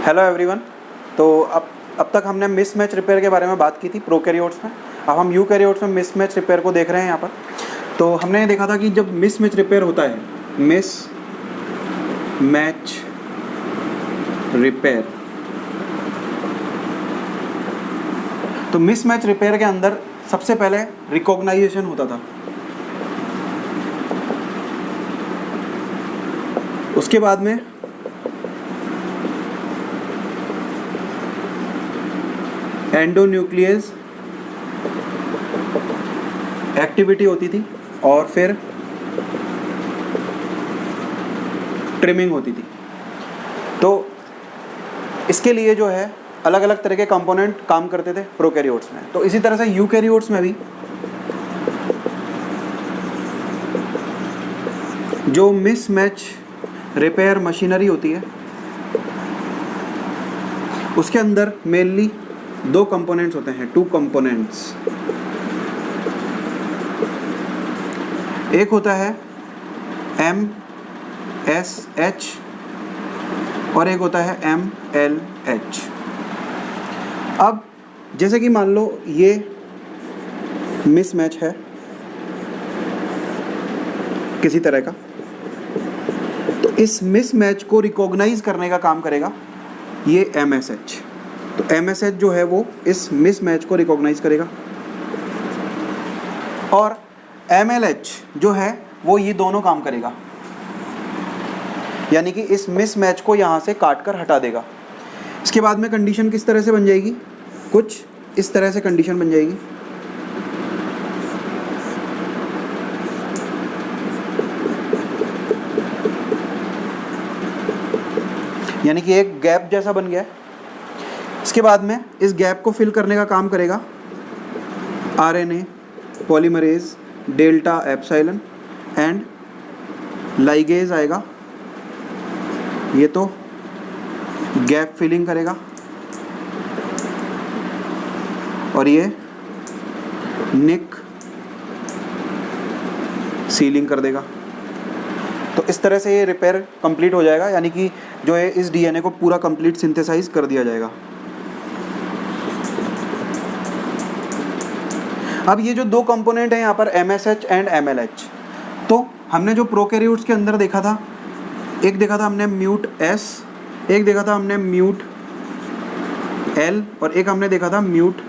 Hello everyone. तो अब तक हमने मिसमैच रिपेयर के बारे में बात की थी प्रोकैरियोट्स में। अब हम यूकैरियोट्स में मिसमैच रिपेयर को देख रहे हैं यहाँ पर। तो हमने देखा था कि जब मिसमैच रिपेयर होता है, मिसमैच रिपेयर, तो मिसमैच रिपेयर के अंदर सबसे पहले रिकॉग्नाइजेशन होता था। उसके बाद में एंडोन्यूक्लियस एक्टिविटी होती थी और फिर ट्रिमिंग होती थी। तो इसके लिए जो है अलग अलग तरह के कंपोनेंट काम करते थे प्रोकैरियोट्स में। तो इसी तरह से यूकैरियोट्स में भी जो मिसमैच रिपेयर मशीनरी होती है उसके अंदर मेनली दो कंपोनेंट्स होते हैं, टू कंपोनेंट्स। एक होता है MSH और एक होता है MLH। अब जैसे कि मान लो ये मिसमैच है किसी तरह का, तो इस मिसमैच को रिकॉग्नाइज करने का काम करेगा ये MSH। तो MSH जो है वो इस मिसमैच को रिकॉग्नाइज करेगा और MLH जो है वो ये दोनों काम करेगा, यानी कि इस मिसमैच को यहाँ से काट कर हटा देगा। इसके बाद में कंडीशन किस तरह से बन जाएगी, कुछ इस तरह से कंडीशन बन जाएगी। यानी कि एक गैप जैसा बन गया है। इसके बाद में इस गैप को फिल करने का काम करेगा RNA polymerase delta epsilon and ligase आएगा। ये तो गैप फिलिंग करेगा और ये निक सीलिंग कर देगा। तो इस तरह से ये रिपेयर कंप्लीट हो जाएगा, यानी कि जो है इस DNA को पूरा कंप्लीट सिंथेसाइज कर दिया जाएगा। अब ये जो दो कंपोनेंट हैं यहाँ पर MSH एंड MLH, तो हमने जो प्रोकैरियोट्स के अंदर देखा था, एक देखा था हमने म्यूट S, एक देखा था हमने म्यूट L और एक हमने देखा था म्यूट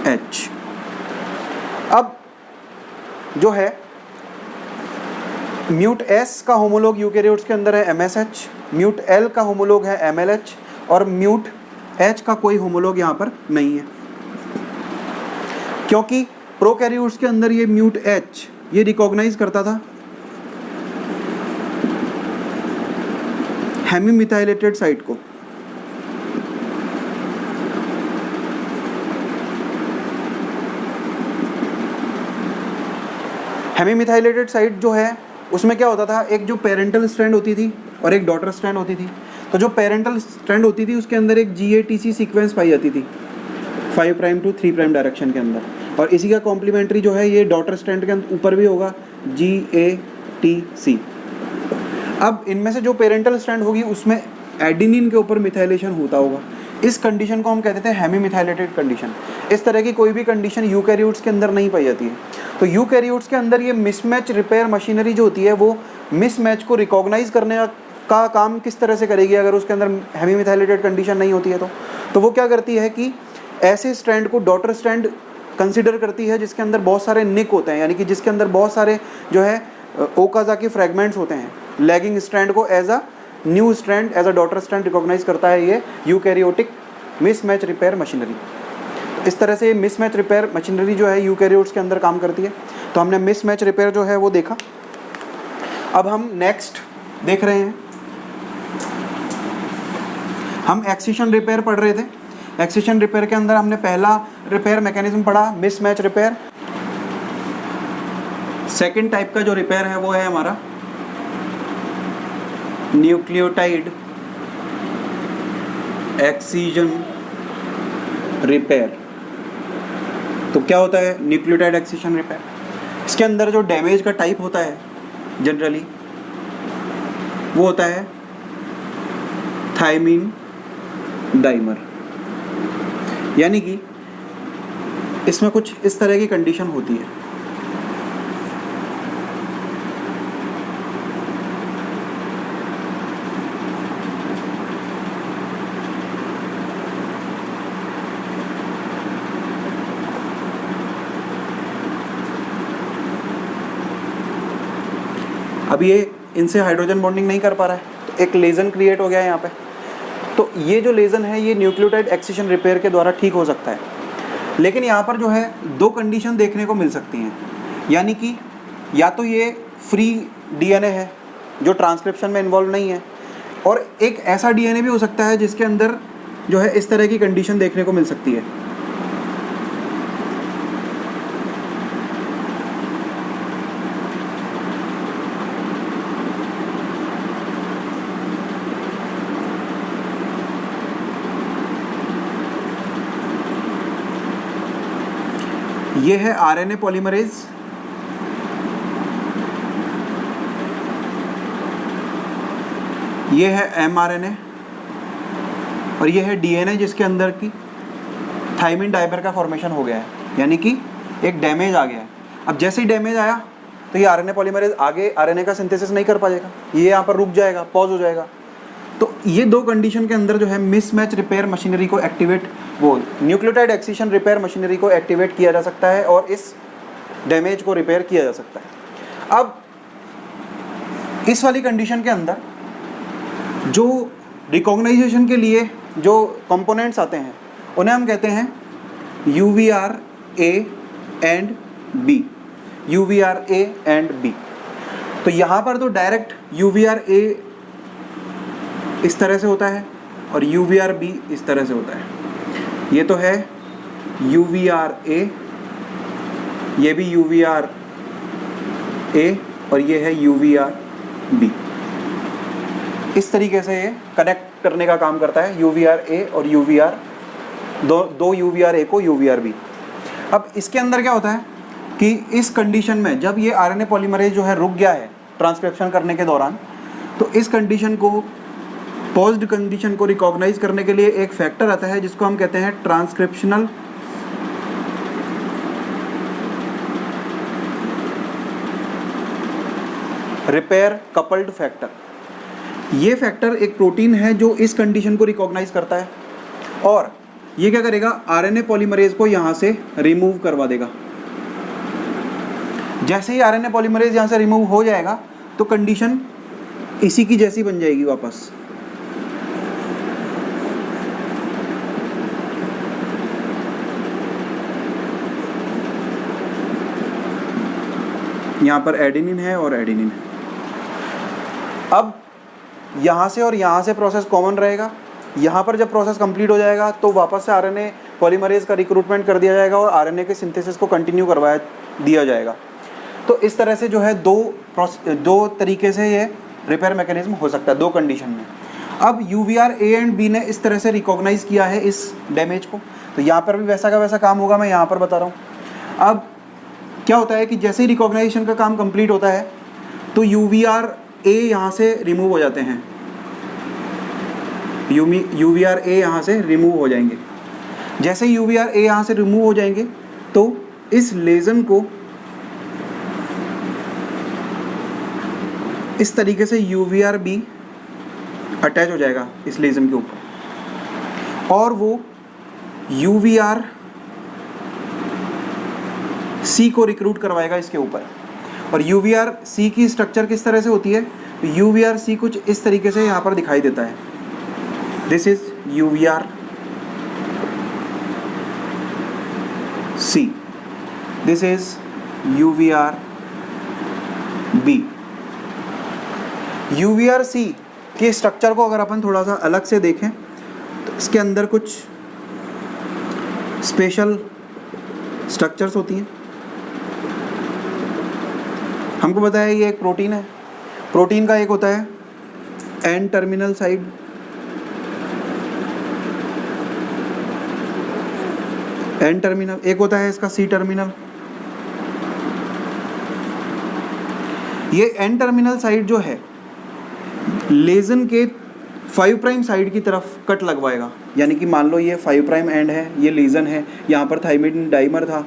H। अब जो है म्यूट S का होमोलॉग यूकैरियोट्स के अंदर है MSH, म्यूट L का होमोलॉग है MLH और म्यूट H का कोई होमोलॉग यहाँ पर नहीं है, क्योंकि प्रोकैरियोट्स के अंदर ये म्यूट H ये रिकॉग्नाइज करता था हेमीमिथाइलेटेड साइट को। हेमीमिथाइलेटेड साइट जो है उसमें क्या होता था, एक जो पेरेंटल स्ट्रैंड होती थी और एक डॉटर स्ट्रैंड होती थी। तो जो पेरेंटल स्ट्रैंड होती थी उसके अंदर एक GATC सीक्वेंस पाई जाती थी 5 प्राइम टू 3 प्राइम डायरेक्शन के अंदर, और इसी का कॉम्प्लीमेंट्री जो है ये डॉटर स्ट्रैंड के ऊपर भी होगा GATC। अब इनमें से जो पेरेंटल स्ट्रैंड होगी उसमें एडेनिन के ऊपर मिथाइलेशन होता होगा। इस कंडीशन को हम कहते थे हेमीमिथाइलेटेड कंडीशन। इस तरह की कोई भी कंडीशन यूकैरियोट्स के अंदर नहीं पाई जाती है। तो यूकैरियोट्स के अंदर ये मिसमैच रिपेयर मशीनरी जो होती है वो मिसमैच को रिकॉग्नाइज करने का काम किस तरह से करेगी अगर उसके अंदर हेमीमिथाइलेटेड कंडीशन नहीं होती है। तो वो क्या करती है कि ऐसे स्ट्रैंड को डॉटर स्ट्रैंड कंसिडर करती है जिसके अंदर बहुत सारे निक होते हैं, यानी कि जिसके अंदर बहुत सारे जो है ओकाज़ाकी फ्रैगमेंट्स होते हैं। लैगिंग स्ट्रैंड को as a new strand, as a daughter strand recognise करता है ये यूकैरियोटिक मिसमैच रिपेयर मशीनरी। इस तरह से मिसमैच रिपेयर मशीनरी जो है यूकैरियोट्स के अंदर काम करती है। तो हमने मिसमैच रिपेयर जो है वो देखा। अब हम नेक्स्ट देख रहे हैं, हम एक्सिशन रिपेयर पढ़ रहे थे। एक्सिशन रिपेयर के अंदर हमने पहला रिपेयर मैकेनिज्म पढ़ा मिसमैच रिपेयर। सेकंड टाइप का जो रिपेयर है वो है हमारा न्यूक्लियोटाइड एक्सिजन रिपेयर। तो क्या होता है न्यूक्लियोटाइड एक्सिजन रिपेयर? इसके अंदर जो डैमेज का टाइप होता है जनरली वो होता है थायमीन डाइमर। यानी कि इसमें कुछ इस तरह की कंडीशन होती है। अब ये इनसे हाइड्रोजन बॉन्डिंग नहीं कर पा रहा है, तो एक लेजन क्रिएट हो गया है यहाँ पे। तो ये जो लेजन है ये न्यूक्लियोटाइड एक्सिशन रिपेयर के द्वारा ठीक हो सकता है। लेकिन यहाँ पर जो है दो कंडीशन देखने को मिल सकती हैं, यानी कि या तो ये फ्री डीएनए है जो ट्रांसक्रिप्शन में इन्वॉल्व नहीं है, और एक ऐसा डीएनए भी हो सकता है जिसके अंदर जो है इस तरह की कंडीशन देखने को मिल सकती है। ये है आरएनए पॉलीमरेज, ये है एमआरएनए, और ये है डीएनए जिसके अंदर की थाइमिन डाइमर का फॉर्मेशन हो गया है, यानी कि एक डैमेज आ गया है। अब जैसे ही डैमेज आया तो ये आरएनए पॉलीमरेज आगे आरएनए का सिंथेसिस नहीं कर पाएगा, ये यहाँ पर रुक जाएगा, पॉज हो जाएगा। तो ये दो कंडीशन के अंदर जो है मिसमैच रिपेयर मशीनरी को एक्टिवेट, वो न्यूक्लियोटाइड एक्सिशन रिपेयर मशीनरी को एक्टिवेट किया जा सकता है और इस डैमेज को रिपेयर किया जा सकता है। अब इस वाली कंडीशन के अंदर जो रिकॉग्नाइजेशन के लिए जो कंपोनेंट्स आते हैं उन्हें हम कहते हैं UVR A and B, UVR A and B। तो यहाँ पर तो डायरेक्ट UVR A इस तरह से होता है और UVR B इस तरह से होता है। ये तो है UVR A, ये भी UVR A और ये है UVR B। इस तरीके से ये कनेक्ट करने का काम करता है UVR A और UVR, दो UVR A को UVR B। अब इसके अंदर क्या होता है कि इस कंडीशन में जब ये आरएनए पॉलीमरेज जो है रुक गया है ट्रांसक्रिप्शन करने के दौरान, तो इस कंडीशन को, पॉज्ड कंडीशन को रिकॉग्नाइज करने के लिए एक फैक्टर आता है जिसको हम कहते हैं ट्रांसक्रिप्शनल रिपेयर कपल्ड फैक्टर। ये फैक्टर एक प्रोटीन है जो इस कंडीशन को रिकॉग्नाइज करता है और ये क्या करेगा, आरएनए पॉलीमरेज को यहाँ से रिमूव करवा देगा। जैसे ही आरएनए पॉलीमरेज यहाँ से रिमूव हो जाएगा तो कंडीशन इसी की जैसी बन जाएगी वापस। यहाँ पर एडेनिन है और एडेनिन है। अब यहाँ से और यहाँ से प्रोसेस कॉमन रहेगा। यहाँ पर जब प्रोसेस कंप्लीट हो जाएगा तो वापस से आरएनए पॉलीमरेज का रिक्रूटमेंट कर दिया जाएगा और आरएनए के सिंथेसिस को कंटिन्यू करवा दिया जाएगा। तो इस तरह से जो है दो तरीके से ये रिपेयर मैकेनिज्म हो सकता है दो कंडीशन में। अब UVR A एंड B ने इस तरह से रिकॉग्नाइज किया है इस डैमेज को, तो यहाँ पर भी वैसा का वैसा काम होगा, मैं यहाँ पर बता रहा हूँ। अब क्या होता है कि जैसे ही रिकॉग्नाइजेशन का काम कंप्लीट होता है तो UVR A यहाँ से रिमूव हो जाते हैं, UVR A यहाँ से रिमूव हो जाएंगे। जैसे ही UVR A यहाँ से रिमूव हो जाएंगे तो इस लेजन को इस तरीके से UVR B अटैच हो जाएगा इस लेजन के ऊपर और वो UVR C को रिक्रूट करवाएगा इसके ऊपर। और UVR C की स्ट्रक्चर किस तरह से होती है, UVR C कुछ इस तरीके से यहाँ पर दिखाई देता है। This is UVR C, this is UVR B। UVR C के स्ट्रक्चर को अगर अपन थोड़ा सा अलग से देखें तो इसके अंदर कुछ स्पेशल स्ट्रक्चर्स होती हैं। हमको पता है ये एक प्रोटीन है। प्रोटीन का एक होता है N terminal side, N terminal, एक होता है इसका सी टर्मिनल। ये एन टर्मिनल साइड जो है लेजन के 5 प्राइम साइड की तरफ कट लगवाएगा, यानी कि मान लो ये 5 प्राइम एंड है, ये लीजन है, यहाँ पर थायमिन डाइमर था,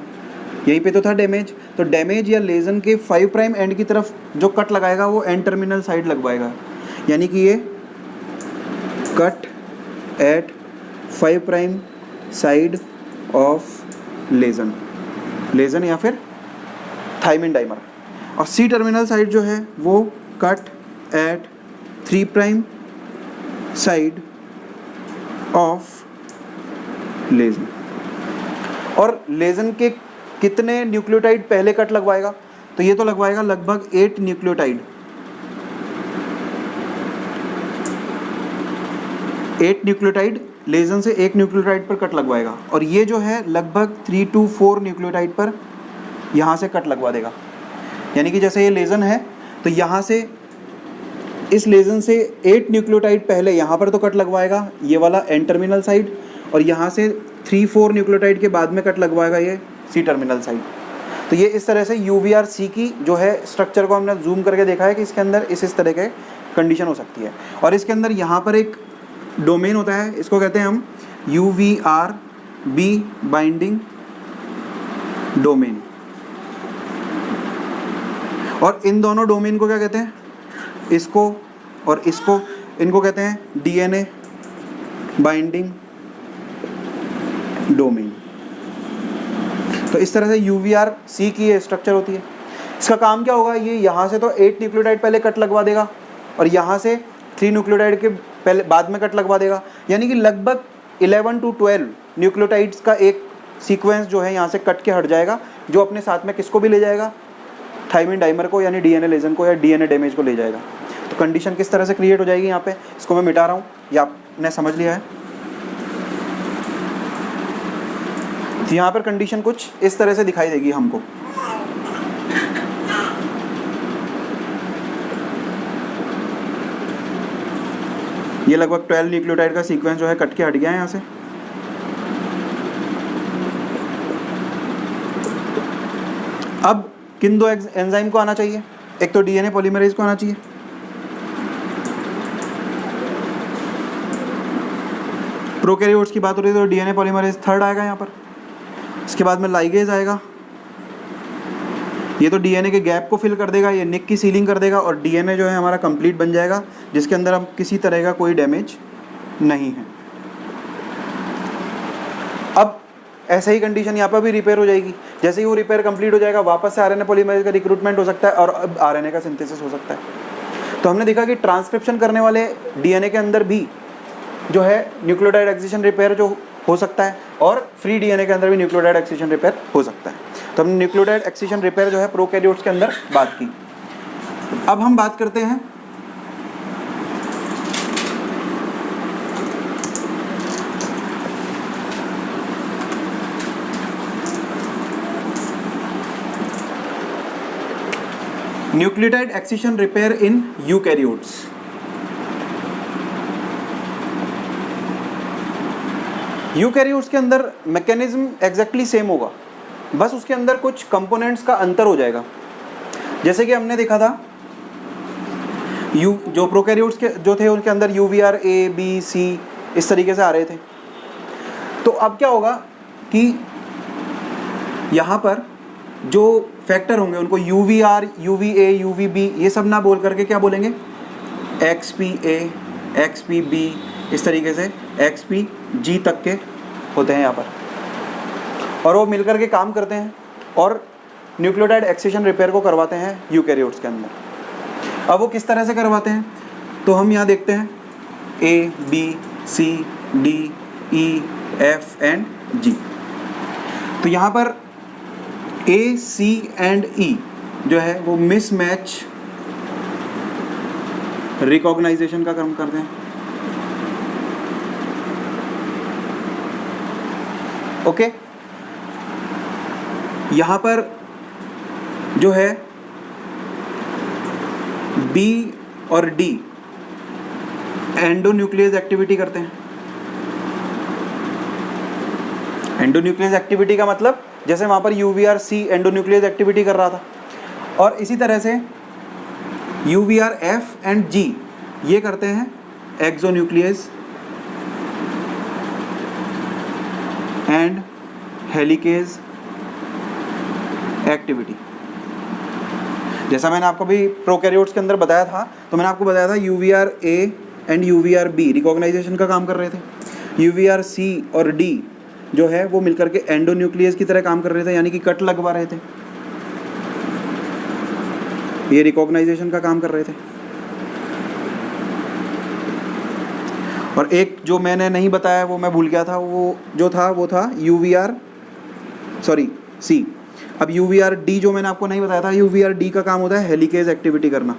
यहीं पे तो था डैमेज, तो डैमेज या लेजन के 5 प्राइम एंड की तरफ जो कट लगाएगा वो एंड टर्मिनल साइड लगवाएगा, यानी कि ये cut at 5 prime side of lesion या फिर थायमिन डाइमर। और सी टर्मिनल साइड जो है वो cut at 3 prime side of lesion. और लेजन के कितने न्यूक्लियोटाइड पहले कट लगवाएगा, तो ये तो लगवाएगा लगभग 8 न्यूक्लियोटाइड, 8 न्यूक्लियोटाइड लेजन से 1 न्यूक्लियोटाइड पर कट लगवाएगा, और ये जो है लगभग 3 to 4 न्यूक्लियोटाइड पर यहाँ से कट लगवा देगा। यानी कि जैसे ये लेजन है तो यहाँ से इस लेजन से 8 न्यूक्लियोटाइड पहले यहाँ पर तो कट लगवाएगा, ये वाला एन टर्मिनल साइड, और यहाँ से 3-4 न्यूक्लियोटाइड के बाद में कट लगवाएगा ये सी टर्मिनल साइड। तो ये इस तरह से UVRC की जो है स्ट्रक्चर को हमने जूम करके देखा है कि इसके अंदर इस तरह के कंडीशन हो सकती है। और इसके अंदर यहाँ पर एक डोमेन होता है, इसको कहते हैं हम UVRB बाइंडिंग डोमेन, और इन दोनों डोमेन को क्या कहते हैं, इसको और इसको, इनको कहते हैं DNA बाइंडिंग डोमेन। तो इस तरह से UVRC की ये स्ट्रक्चर होती है। इसका काम क्या होगा, ये यहाँ से तो 8 न्यूक्लियोटाइड पहले कट लगवा देगा और यहाँ से 3 न्यूक्लियोटाइड के पहले बाद में कट लगवा देगा, यानी कि लगभग 11 to 12 न्यूक्लियोटाइड्स का एक सीक्वेंस जो है यहाँ से कट के हट जाएगा, जो अपने साथ में किसको भी ले जाएगा, थायमिन डाइमर को, यानी DNA लेजन को या DNA डैमेज को ले जाएगा। तो कंडीशन किस तरह से क्रिएट हो जाएगी यहाँ पे, इसको मैं मिटा रहा हूँ, ये आपने समझ लिया है। तो यहाँ पर कंडीशन कुछ इस तरह से दिखाई देगी हमको। ये लगभग 12 न्यूक्लियोटाइड का सीक्वेंस जो है कट के हट गया है यहाँ से। अब किन दो एंजाइम को आना चाहिए, एक तो DNA पॉलीमरेज को आना चाहिए, प्रोकैरियोट्स की बात हो रही है तो DNA पॉलीमरेज थर्ड आएगा यहाँ पर। इसके बाद में लाइगेज आएगा, ये तो DNA के गैप को फिल कर देगा, ये निक की सीलिंग कर देगा और DNA जो है हमारा कंप्लीट बन जाएगा, जिसके अंदर अब किसी तरह का कोई डैमेज नहीं है। अब ऐसे ही कंडीशन यहाँ पर भी रिपेयर हो जाएगी। जैसे ही वो रिपेयर कंप्लीट हो जाएगा, वापस से RNA पॉलीमरेज का रिक्रूटमेंट हो सकता है और अब RNA का सिंथेसिस हो सकता है। तो हमने देखा कि ट्रांसक्रिप्शन करने वाले DNA के अंदर भी जो है न्यूक्लियोटाइड एक्सिशन रिपेयर जो हो सकता है, और फ्री DNA के अंदर भी न्यूक्लियोटाइड एक्सिशन रिपेयर हो सकता है। तो हमने न्यूक्लियोटाइड एक्सिशन रिपेयर जो है प्रोकैरियोट्स के अंदर बात की। अब हम बात करते हैं nucleotide excision repair in eukaryotes. Eukaryotes के अंदर मैकेनिज्म एग्जैक्टली सेम होगा, बस उसके अंदर कुछ कंपोनेंट्स का अंतर हो जाएगा। जैसे कि हमने देखा था जो प्रोकैरियोट्स के जो थे उनके अंदर UVRA B C इस तरीके से आ रहे थे। तो अब क्या होगा कि यहाँ पर जो फैक्टर होंगे उनको UVR, UVA, UVB ये सब ना बोल करके क्या बोलेंगे, XPA, XPB, इस तरीके से XPG तक के होते हैं यहाँ पर, और वो मिलकर के काम करते हैं और न्यूक्लियोटाइड एक्सिशन रिपेयर को करवाते हैं यूकैरियोट्स के अंदर। अब वो किस तरह से करवाते हैं, तो हम यहाँ देखते हैं A, B, C, D, E, F and G। तो यहाँ पर A, C एंड E जो है वो मिसमैच रिकॉग्नाइजेशन का काम करते हैं। ओके, यहाँ पर जो है B और D एंडोन्यूक्लियस एक्टिविटी करते हैं। एंडोन्यूक्लियस एक्टिविटी का मतलब जैसे वहाँ पर UVRC एंडोन्यूक्लियस एक्टिविटी कर रहा था, और इसी तरह से UVRF एंड G ये करते हैं एक्सोन्यूक्लियस एंड हेलिकेज एक्टिविटी। जैसा मैंने आपको भी प्रोकैरियोट्स के अंदर बताया था, तो मैंने आपको बताया था यूवीआर ए एंड यूवीआर बी रिकॉग्नाइजेशन का काम कर रहे थे। यूवीआर सी और डी जो है वो मिलकर के एंडोन्यूक्लियस की तरह काम कर रहे थे, यानी कि कट लगवा रहे थे, ये रिकॉग्नाइजेशन का काम कर रहे थे। और एक जो मैंने नहीं बताया वो मैं भूल गया था, वो था यूवीआर सी। अब यूवीआर डी जो मैंने आपको नहीं बताया था, यूवीआर डी का काम होता है हेलिकेज एक्टिविटी करना,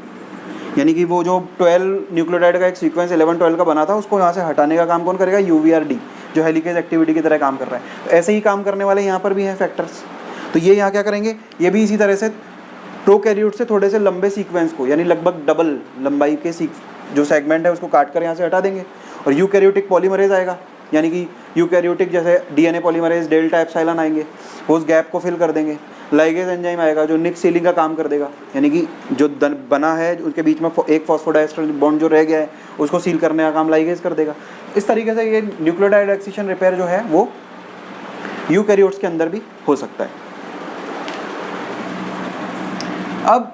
यानी कि वो जो 12 न्यूक्लियोटाइड का एक सीक्वेंस 11-12 का बना था उसको यहाँ से हटाने का काम कौन करेगा? यूवीआर डी, जो हेलिकेज एक्टिविटी की तरह काम कर रहा है। तो ऐसे ही काम करने वाले यहाँ पर भी हैं फैक्टर्स। तो ये यहाँ क्या करेंगे, ये भी इसी तरह से प्रोकैरियोट से थोड़े से लंबे सीक्वेंस को, यानी लगभग डबल लंबाई के जो सेगमेंट है उसको काट कर यहाँ से हटा देंगे, और यूकैरियोटिक पॉलीमरेज आएगा, यानी कि यूकैरियोटिक जैसे डीएनए पॉलीमरेज डेल्टा एप्सिलॉन आएंगे, वो उस गैप को फिल कर देंगे। लाइगेज एंजाइम आएगा जो निक सीलिंग का काम कर देगा, यानी कि जो बना है उनके बीच में एक फॉस्फोडाइस्टर बॉन्ड जो रह गया है उसको सील करने का काम लाइगेज कर देगा। इस तरीके से ये न्यूक्लियोटाइड एक्सिशन रिपेयर जो है वो यूकैरियोट्स के अंदर भी हो सकता है। अब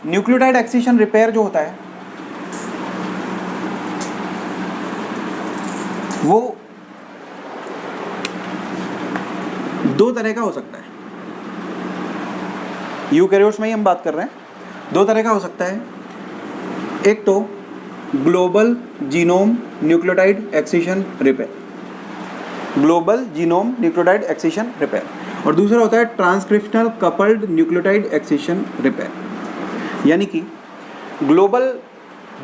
न्यूक्लियोटाइड एक्सिशन रिपेयर जो होता है वो दो तरह का हो सकता है। यूकैरियोट्स में ही हम बात कर रहे हैं, दो तरह का हो सकता है। एक तो global genome nucleotide excision repair, global genome nucleotide excision repair, और दूसरा होता है transcriptional coupled nucleotide excision repair. यानी कि global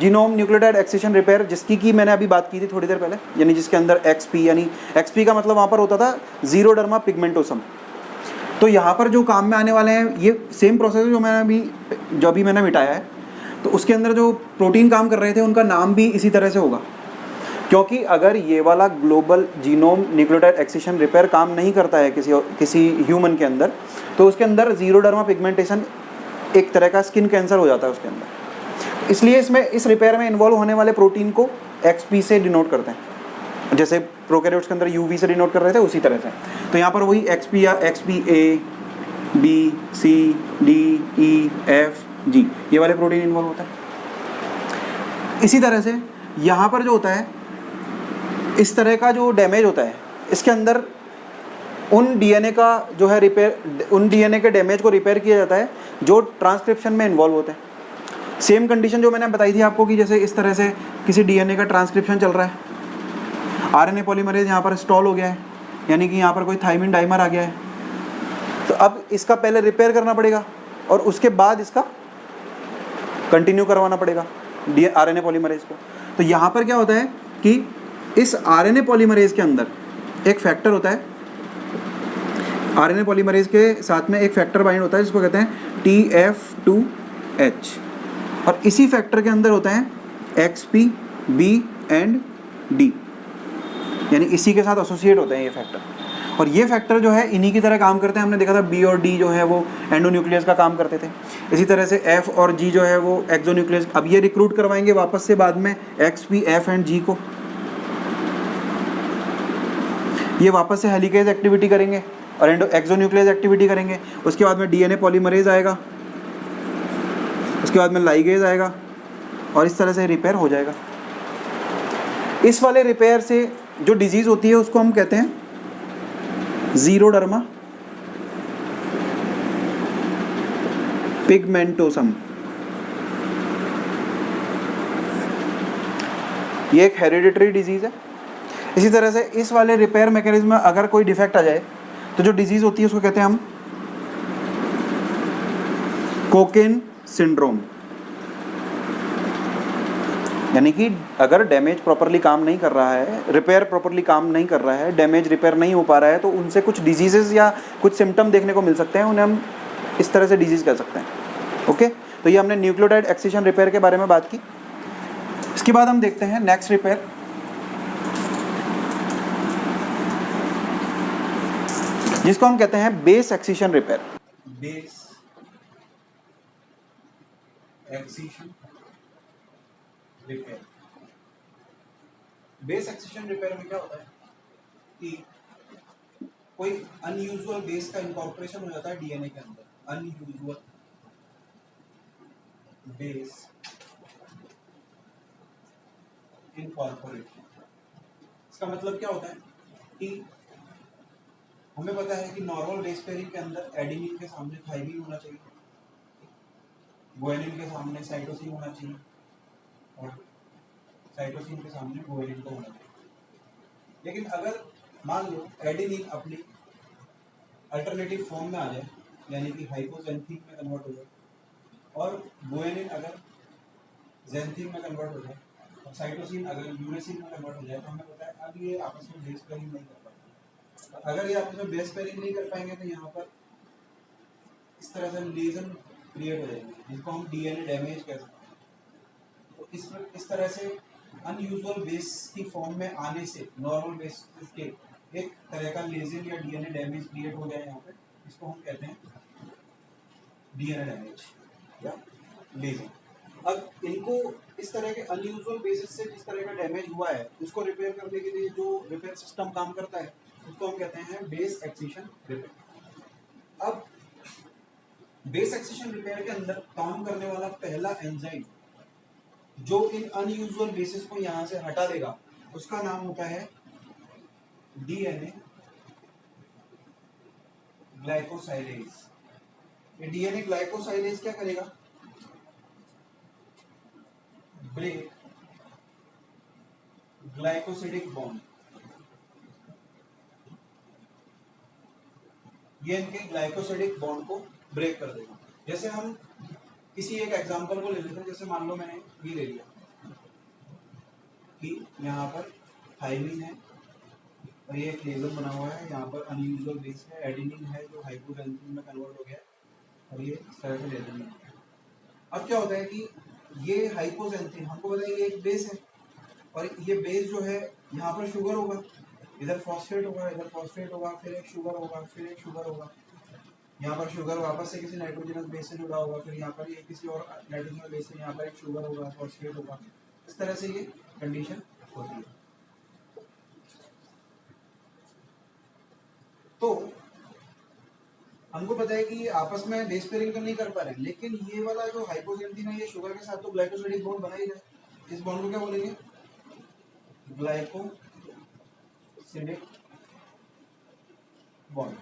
genome nucleotide excision repair, जिसकी की मैंने अभी बात की थी थोड़ी देर पहले, यानी जिसके अंदर एक्सपी, यानी एक्सपी का मतलब वहाँ पर होता था जीरोडर्मा पिगमेंटोसम। तो यहाँ पर जो काम में आने वाले हैं ये सेम प्रोसेस है जो अभी मैंने मिटाया है। तो उसके अंदर जो प्रोटीन काम कर रहे थे उनका नाम भी इसी तरह से होगा, क्योंकि अगर ये वाला global genome nucleotide excision repair काम नहीं करता है किसी ह्यूमन के अंदर, तो उसके अंदर जीरोडर्मा पिगमेंटेशन एक तरह का स्किन कैंसर हो जाता है उसके अंदर। इसलिए इस रिपेयर में इन्वॉल्व होने वाले प्रोटीन को एक्सपी से डिनोट करते हैं, जैसे प्रोकैरियोट्स के अंदर यूवी से डिनोट कर रहे थे उसी तरह से। तो यहाँ पर वही एक्सपी या एक्सपी ए, बी, सी, डी, ई, एफ, जी, ये वाले प्रोटीन इन्वॉल्व होता है। इसी तरह से यहाँ पर जो होता है, इस तरह का जो डैमेज होता है इसके अंदर उन डीएनए का जो है रिपेयर, उन डीएनए के डैमेज को रिपेयर किया जाता है जो ट्रांसक्रिप्शन में इन्वॉल्व होते हैं। सेम कंडीशन जो मैंने बताई थी आपको कि जैसे इस तरह से किसी डीएनए का ट्रांसक्रिप्शन चल रहा है, आरएनए पॉलीमरेज यहाँ पर स्टॉल हो गया है, यानी कि यहाँ पर कोई थाइमिन डाइमर आ गया है, तो अब इसका पहले रिपेयर करना पड़ेगा और उसके बाद इसका कंटिन्यू करवाना पड़ेगा आरएनए पॉलीमरेज को। तो यहाँ पर क्या होता है कि इस आरएनए पॉलीमरेज के अंदर एक फैक्टर होता है, आरएनए पॉलीमरेज के साथ में एक फैक्टर बाइंड होता है जिसको कहते हैं TF2H, और इसी फैक्टर के अंदर होता है XP, B एंड D, यानी इसी के साथ एसोसिएट होते हैं ये फैक्टर। और ये फैक्टर जो है इन्हीं की तरह काम करते हैं। हमने देखा था B और D जो है वो एंडोन्यूक्लियस का काम करते थे, इसी तरह से F और G जो है वो एक्सोन्यूक्लियस। अब ये रिक्रूट करवाएंगे वापस से बाद में XP, F एंड G को, ये वापस से हेलिकेज एक्टिविटी करेंगे और एक्सोन्यूक्लियस एक्टिविटी करेंगे। उसके बाद में डीएनए पॉलीमरेज आएगा, उसके बाद में लाइगेज आएगा, और इस तरह से रिपेयर हो जाएगा। इस वाले रिपेयर से जो डिजीज़ होती है उसको हम कहते हैं जीरोडर्मा पिगमेंटोसम। ये एक हेरिडिटरी डिजीज़ है। इसी तरह से इस वाले रिपेयर मैकेनिज्म में अगर कोई डिफेक्ट आ जाए तो जो डिजीज़ होती है उसको कहते हैं हम कोकेन सिंड्रोम, यानी कि अगर डैमेज प्रॉपरली काम नहीं कर रहा है, रिपेयर प्रॉपरली काम नहीं कर रहा है, डैमेज रिपेयर नहीं हो पा रहा है, तो उनसे कुछ डिजीजेस या कुछ सिम्टम देखने को मिल सकते हैं, उन्हें हम इस तरह से डिजीज़ कह सकते हैं। ओके, तो ये हमने न्यूक्लियोटाइड एक्सिशन रिपेयर के बारे में बात की। इसके बाद हम देखते हैं नेक्स्ट रिपेयर, जिसको हम कहते हैं base excision repair. Base excision repair, base accession repair में क्या होता है कि कोई अनयूजुअल बेस का इनकॉर्पोरेशन हो जाता है डीएनए के अंदर, अनयूजुअल बेस इनकॉर्पोरेशन। इसका मतलब क्या होता है कि हमें पता है कि नॉर्मल बेस पेयरिंग के अंदर एडेनिन के सामने थाइमिन होना चाहिए, गुआनिन के सामने साइटोसिन होना चाहिए और साइटोसिन के सामने गुआनिन को होना चाहिए। लेकिन अगर मान लो एडेनिन अपनी अल्टरनेटिव फॉर्म में आ जाए, यानी कि हाइपोजेंथिन में कन्वर्ट हो जाए, और गुआनिन अगर जेंथिन में कन्वर्ट हो जाए और साइटोसिन अगर यूरेसिन में कन्वर्ट हो जाए, तो हमें पता है अब ये आपस में बेस पेयरिंग नहीं कर पाएंगे। अगर ये आपस में बेस पेयरिंग नहीं कर पाएंगे तो यहाँ पर इस तरह से लेजन क्रिएट हो जाएंगे, जिसको हम डीएनए डैमेज कह सकते हैं। तो इस तरह से अनयूजुअल बेस की फॉर्म में आने से नॉर्मल बेस के एक तरह का लेजन या डीएनए डैमेज क्रिएट हो जाए यहाँ पे, इसको हम कहते हैं डीएनए डैमेज या लेजन। अब इनको इस तरह के अनयूजुअल बेसिस से जिस तरह का डैमेज हुआ है उसको रिपेयर करने के लिए जो रिपेयर सिस्टम काम करता है उसको हम कहते हैं बेस एक्सेशन रिपेयर। अब बेस एक्सेशन रिपेयर के अंदर काम करने वाला पहला एंजाइम जो इन अनयूजुअल बेसिस को यहां से हटा देगा उसका नाम होता है डीएनए ग्लाइकोसाइलेज। ये डीएनए ग्लाइकोसाइलेज क्या करेगा, ब्रेक ग्लाइकोसिडिक बॉन्ड, ये इनके ग्लाइकोसिडिक बॉन्ड को ब्रेक कर देगा। जैसे हम किसी एक एग्जांपल को ले लेते हैं, जैसे मान लो मैंने ये ले लिया कि यहाँ पर थाइमिन है और ये एक लेजर बना हुआ है, यहाँ पर अनयूजुअल बेस है एडेनिन है जो हाइपोजेंथिन में कन्वर्ट हो गया है और ये इस तरह से लेजर है। अब क्या होता है कि ये हाइपोजेंथिन हमको पता है ये एक बेस है और ये बेस जो है यहाँ पर शुगर होगा, इधर फॉस्फेट होगा, इधर फॉस्फेट होगा, फिर एक शुगर होगा, फिर एक शुगर होगा, यहाँ पर शुगर वापस से किसी नाइट्रोजनस बेस से जुड़ा होगा, फिर यहाँ पर ये किसी और नाइट्रोजनस बेस से यहाँ पर एक शुगर होगा, फॉस्फेट होगा। इस तरह से ये कंडीशन होती है। तो हमको पता है कि ये आपस में बेस पेयरिंग तो नहीं कर पा रहे, लेकिन ये वाला जो हाइपोजेंथिन है ये शुगर के साथ तो ग्लाइकोसिडिक बॉन्ड बना ही रहा है। इस बॉन्ड को क्या बोलेंगे, ग्लाइकोसिडिक बॉन्ड।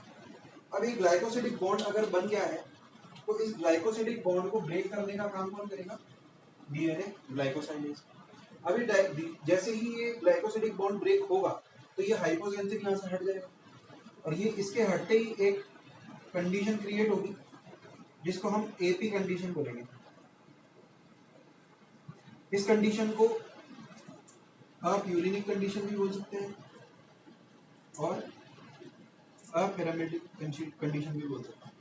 अब ये ग्लाइकोसिडिक बॉन्ड अगर बन गया है तो इस ग्लाइकोसिडिक बॉन्ड को ब्रेक करने का काम कौन करेगा, डीएनए ग्लाइकोसाइलेज। अभी जैसे ही ये ग्लाइकोसिडिक बॉन्ड ब्रेक होगा तो ये हाइपोजेंथिन यहाँ से हट जाएगा और ये इसके हटते ही एक कंडीशन क्रिएट होगी जिसको हम एपी कंडीशन बोलेंगे। इस कंडीशन को आप यूरिनिक कंडीशन भी बोल सकते हैं और अपैरामेटिक कंडीशन भी बोल सकते हैं।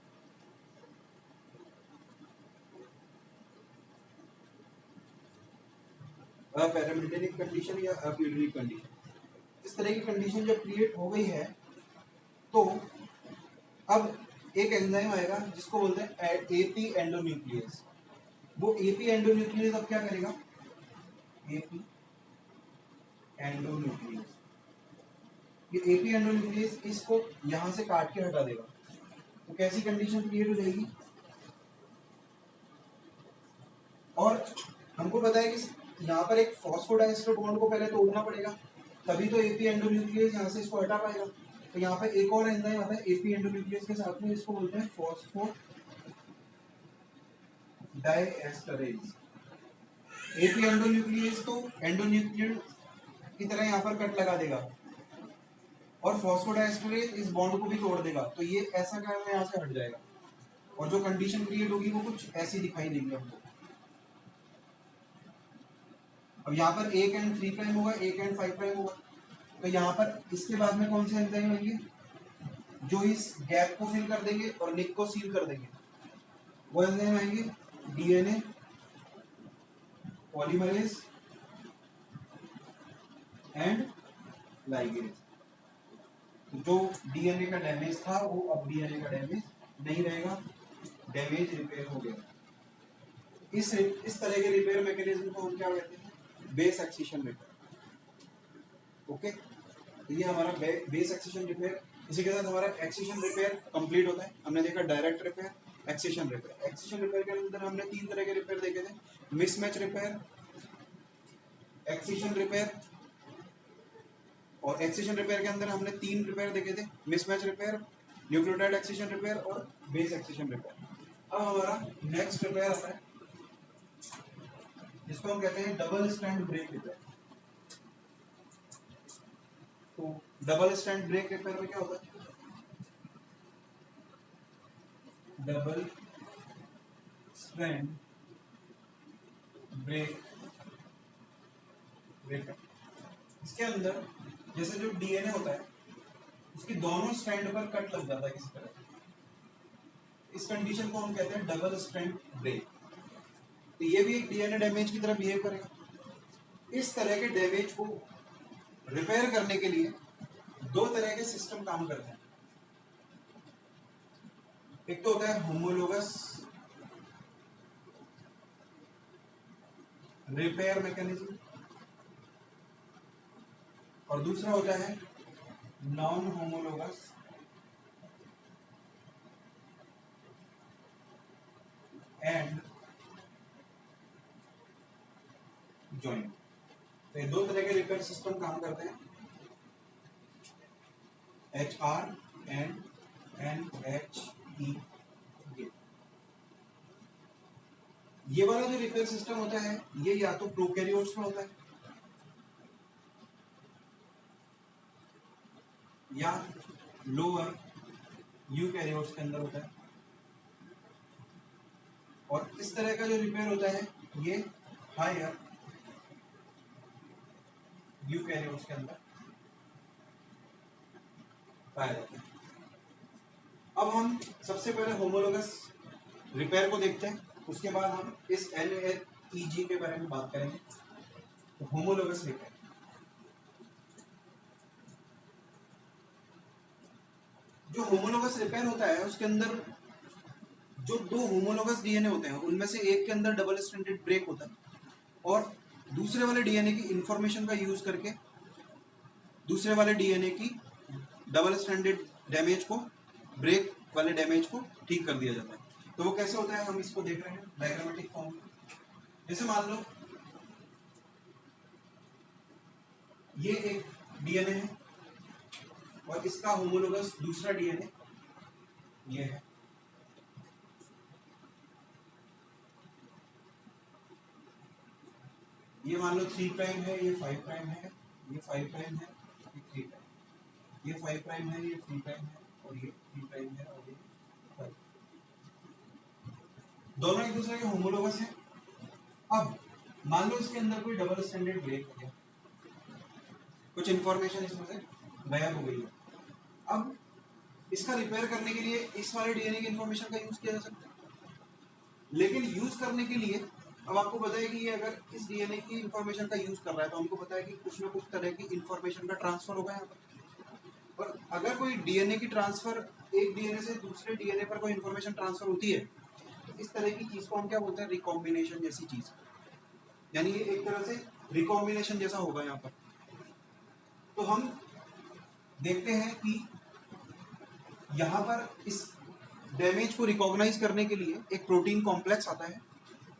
अपैरामेटिक कंडीशन या अपयूरिनिक कंडीशन, इस तरह की कंडीशन जब क्रिएट हो गई है तो अब एक एंजाइम आएगा जिसको बोलते हैं एपी एंडोन्यूक्लियस। वो एपी एंडोन्यूक्लियस अब क्या करेगा, एपी एंडोन्यूक्लियस, ये एपी एंडोन्यूक्लियस इसको यहां से काट के हटा देगा। तो कैसी कंडीशन क्रिएट हो जाएगी, और हमको पता है कि यहाँ पर एक फॉस्फोडाइस्टर बॉन्ड को पहले तोड़ना पड़ेगा तभी तो एपी एंडोन्यूक्लियस यहाँ से इसको हटा पाएगा। तो यहाँ पे एक और एंजाइम आता है एपी एंडोन्यूक्लियस के साथ में, इसको बोलते हैं फॉस्फोडाइएस्टरेज। एपी एंडोन्यूक्लियस तो एंडोन्यूक्लियस की तरह यहाँ पर कट लगा देगा और फॉस्फोडाइएस्टरेज इस बॉन्ड को भी तोड़ देगा, तो ये ऐसा करना यहाँ से हट जाएगा और जो कंडीशन क्रिएट होगी वो कुछ ऐसी दिखाई देगी हमको। अब यहाँ पर एक एंड 3 प्राइम होगा, एक एंड 5 प्राइम होगा, तो यहाँ पर इसके बाद में कौन से एंजाइम आएंगे जो इस गैप को फिल कर देंगे और निक को सील कर देंगे, वो एंजाइम आएंगे डीएनए पॉलीमरेज एंड लाइगेज। जो डीएनए का डैमेज था वो अब डीएनए का डैमेज नहीं रहेगा, डैमेज रिपेयर हो गया। इस तरह के रिपेयर मैकेनिज्म को हम क्या कहते हैं, बेस एक्सेशन रिपेयर। ओके, तो ये हमारा बेस एक्सेशन रिपेयर। इसी के साथ हमारा एक्सेशन रिपेयर कंप्लीट होता है। हमने देखा direct repair, accession repair. Accession repair के अंदर हमने 3 तरह के रिपेयर देखे थे, मिसमैच रिपेयर, एक्सेशन रिपेयर। और एक्सेशन रिपेयर के अंदर हमने 3 रिपेयर देखे थे, mismatch repair, nucleotide accession repair और बेस एक्सेशन रिपेयर। अब हमारा नेक्स्ट रिपेयर आता है जिसको हम कहते हैं डबल स्टैंड ब्रेक रिपेयर। तो डबल स्टैंड ब्रेक रिपेयर में क्या होता है, डबल स्टैंड ब्रेक रिपेयर, इसके अंदर जैसे जो डीएनए होता है उसकी दोनों स्ट्रैंड पर कट लग जाता है किसी तरह। इस कंडीशन को हम कहते हैं डबल स्ट्रैंड ब्रेक। तो ये भी एक डीएनए डैमेज की तरह बिहेव करेगा। इस तरह के डैमेज को रिपेयर करने के लिए 2 तरह के सिस्टम काम करते हैं। एक तो होता है होमोलोगस रिपेयर मैकेनिज्म और दूसरा होता है नॉन होमोलोगस एंड जॉइंट। तो ये 2 तरह के रिपेयर सिस्टम काम करते हैं, HR एंड NHE। ये वाला जो रिपेयर सिस्टम होता है ये या तो प्रोकैरियोट्स में होता है या लोअर यूकैरियोट्स के अंदर होता है। और इस तरह का जो रिपेयर होता है ये हायर यूकैरियोट्स के अंदर पाया जाता है। अब हम सबसे पहले होमोलोगस रिपेयर को देखते हैं, उसके बाद हम इस NHEG के बारे में बात करेंगे। तो होमोलोगस रिपेयर, जो होमोलोगस रिपेयर होता है उसके अंदर जो 2 होमोलोगस डीएनए होते हैं उनमें से एक के अंदर डबल स्ट्रैंडेड ब्रेक होता है और दूसरे वाले डीएनए की इंफॉर्मेशन का यूज करके दूसरे वाले डीएनए की डबल स्ट्रैंडेड डैमेज को, ब्रेक वाले डैमेज को ठीक कर दिया जाता है। तो वो कैसे होता है हम इसको देख रहे हैं डायग्रामेटिक फॉर्म में। जैसे मान लो ये एक डीएनए है और इसका होमोलोगस दूसरा डीएनए ये है। ये मान लो 3 प्राइम है, ये 5 प्राइम है, ये 5 प्राइम है, ये 3 प्राइम, ये 5 प्राइम है, ये 3 प्राइम है और ये 3 प्राइम है और ये 5। दोनों एक दूसरे के होमोलोगस हैं। अब मान लो इसके अंदर कोई डबल स्टैंडर्ड ब्रेक हो गया, कुछ इंफॉर्मेशन इसमें से गायब हो गई है। अब इसका रिपेयर करने के लिए इस वाले डीएनए की इंफॉर्मेशन का यूज किया जा सकता है, लेकिन यूज करने के लिए अब आपको पता है कि ये अगर इस डीएनए की इंफॉर्मेशन का यूज कर रहा है तो हमको पता है कि कुछ ना कुछ तरह की इंफॉर्मेशन का ट्रांसफर होगा यहाँ पर। और अगर कोई डीएनए की ट्रांसफर, एक डीएनए से दूसरे डीएनए पर कोई इंफॉर्मेशन ट्रांसफर होती है तो इस तरह की चीज को हम क्या बोलते हैं, रिकॉम्बिनेशन जैसी चीज। यानी ये एक तरह से रिकॉम्बिनेशन जैसा होगा यहाँ पर। तो हम देखते हैं कि यहाँ पर इस डैमेज को रिकॉग्नाइज करने के लिए एक प्रोटीन कॉम्प्लेक्स आता है।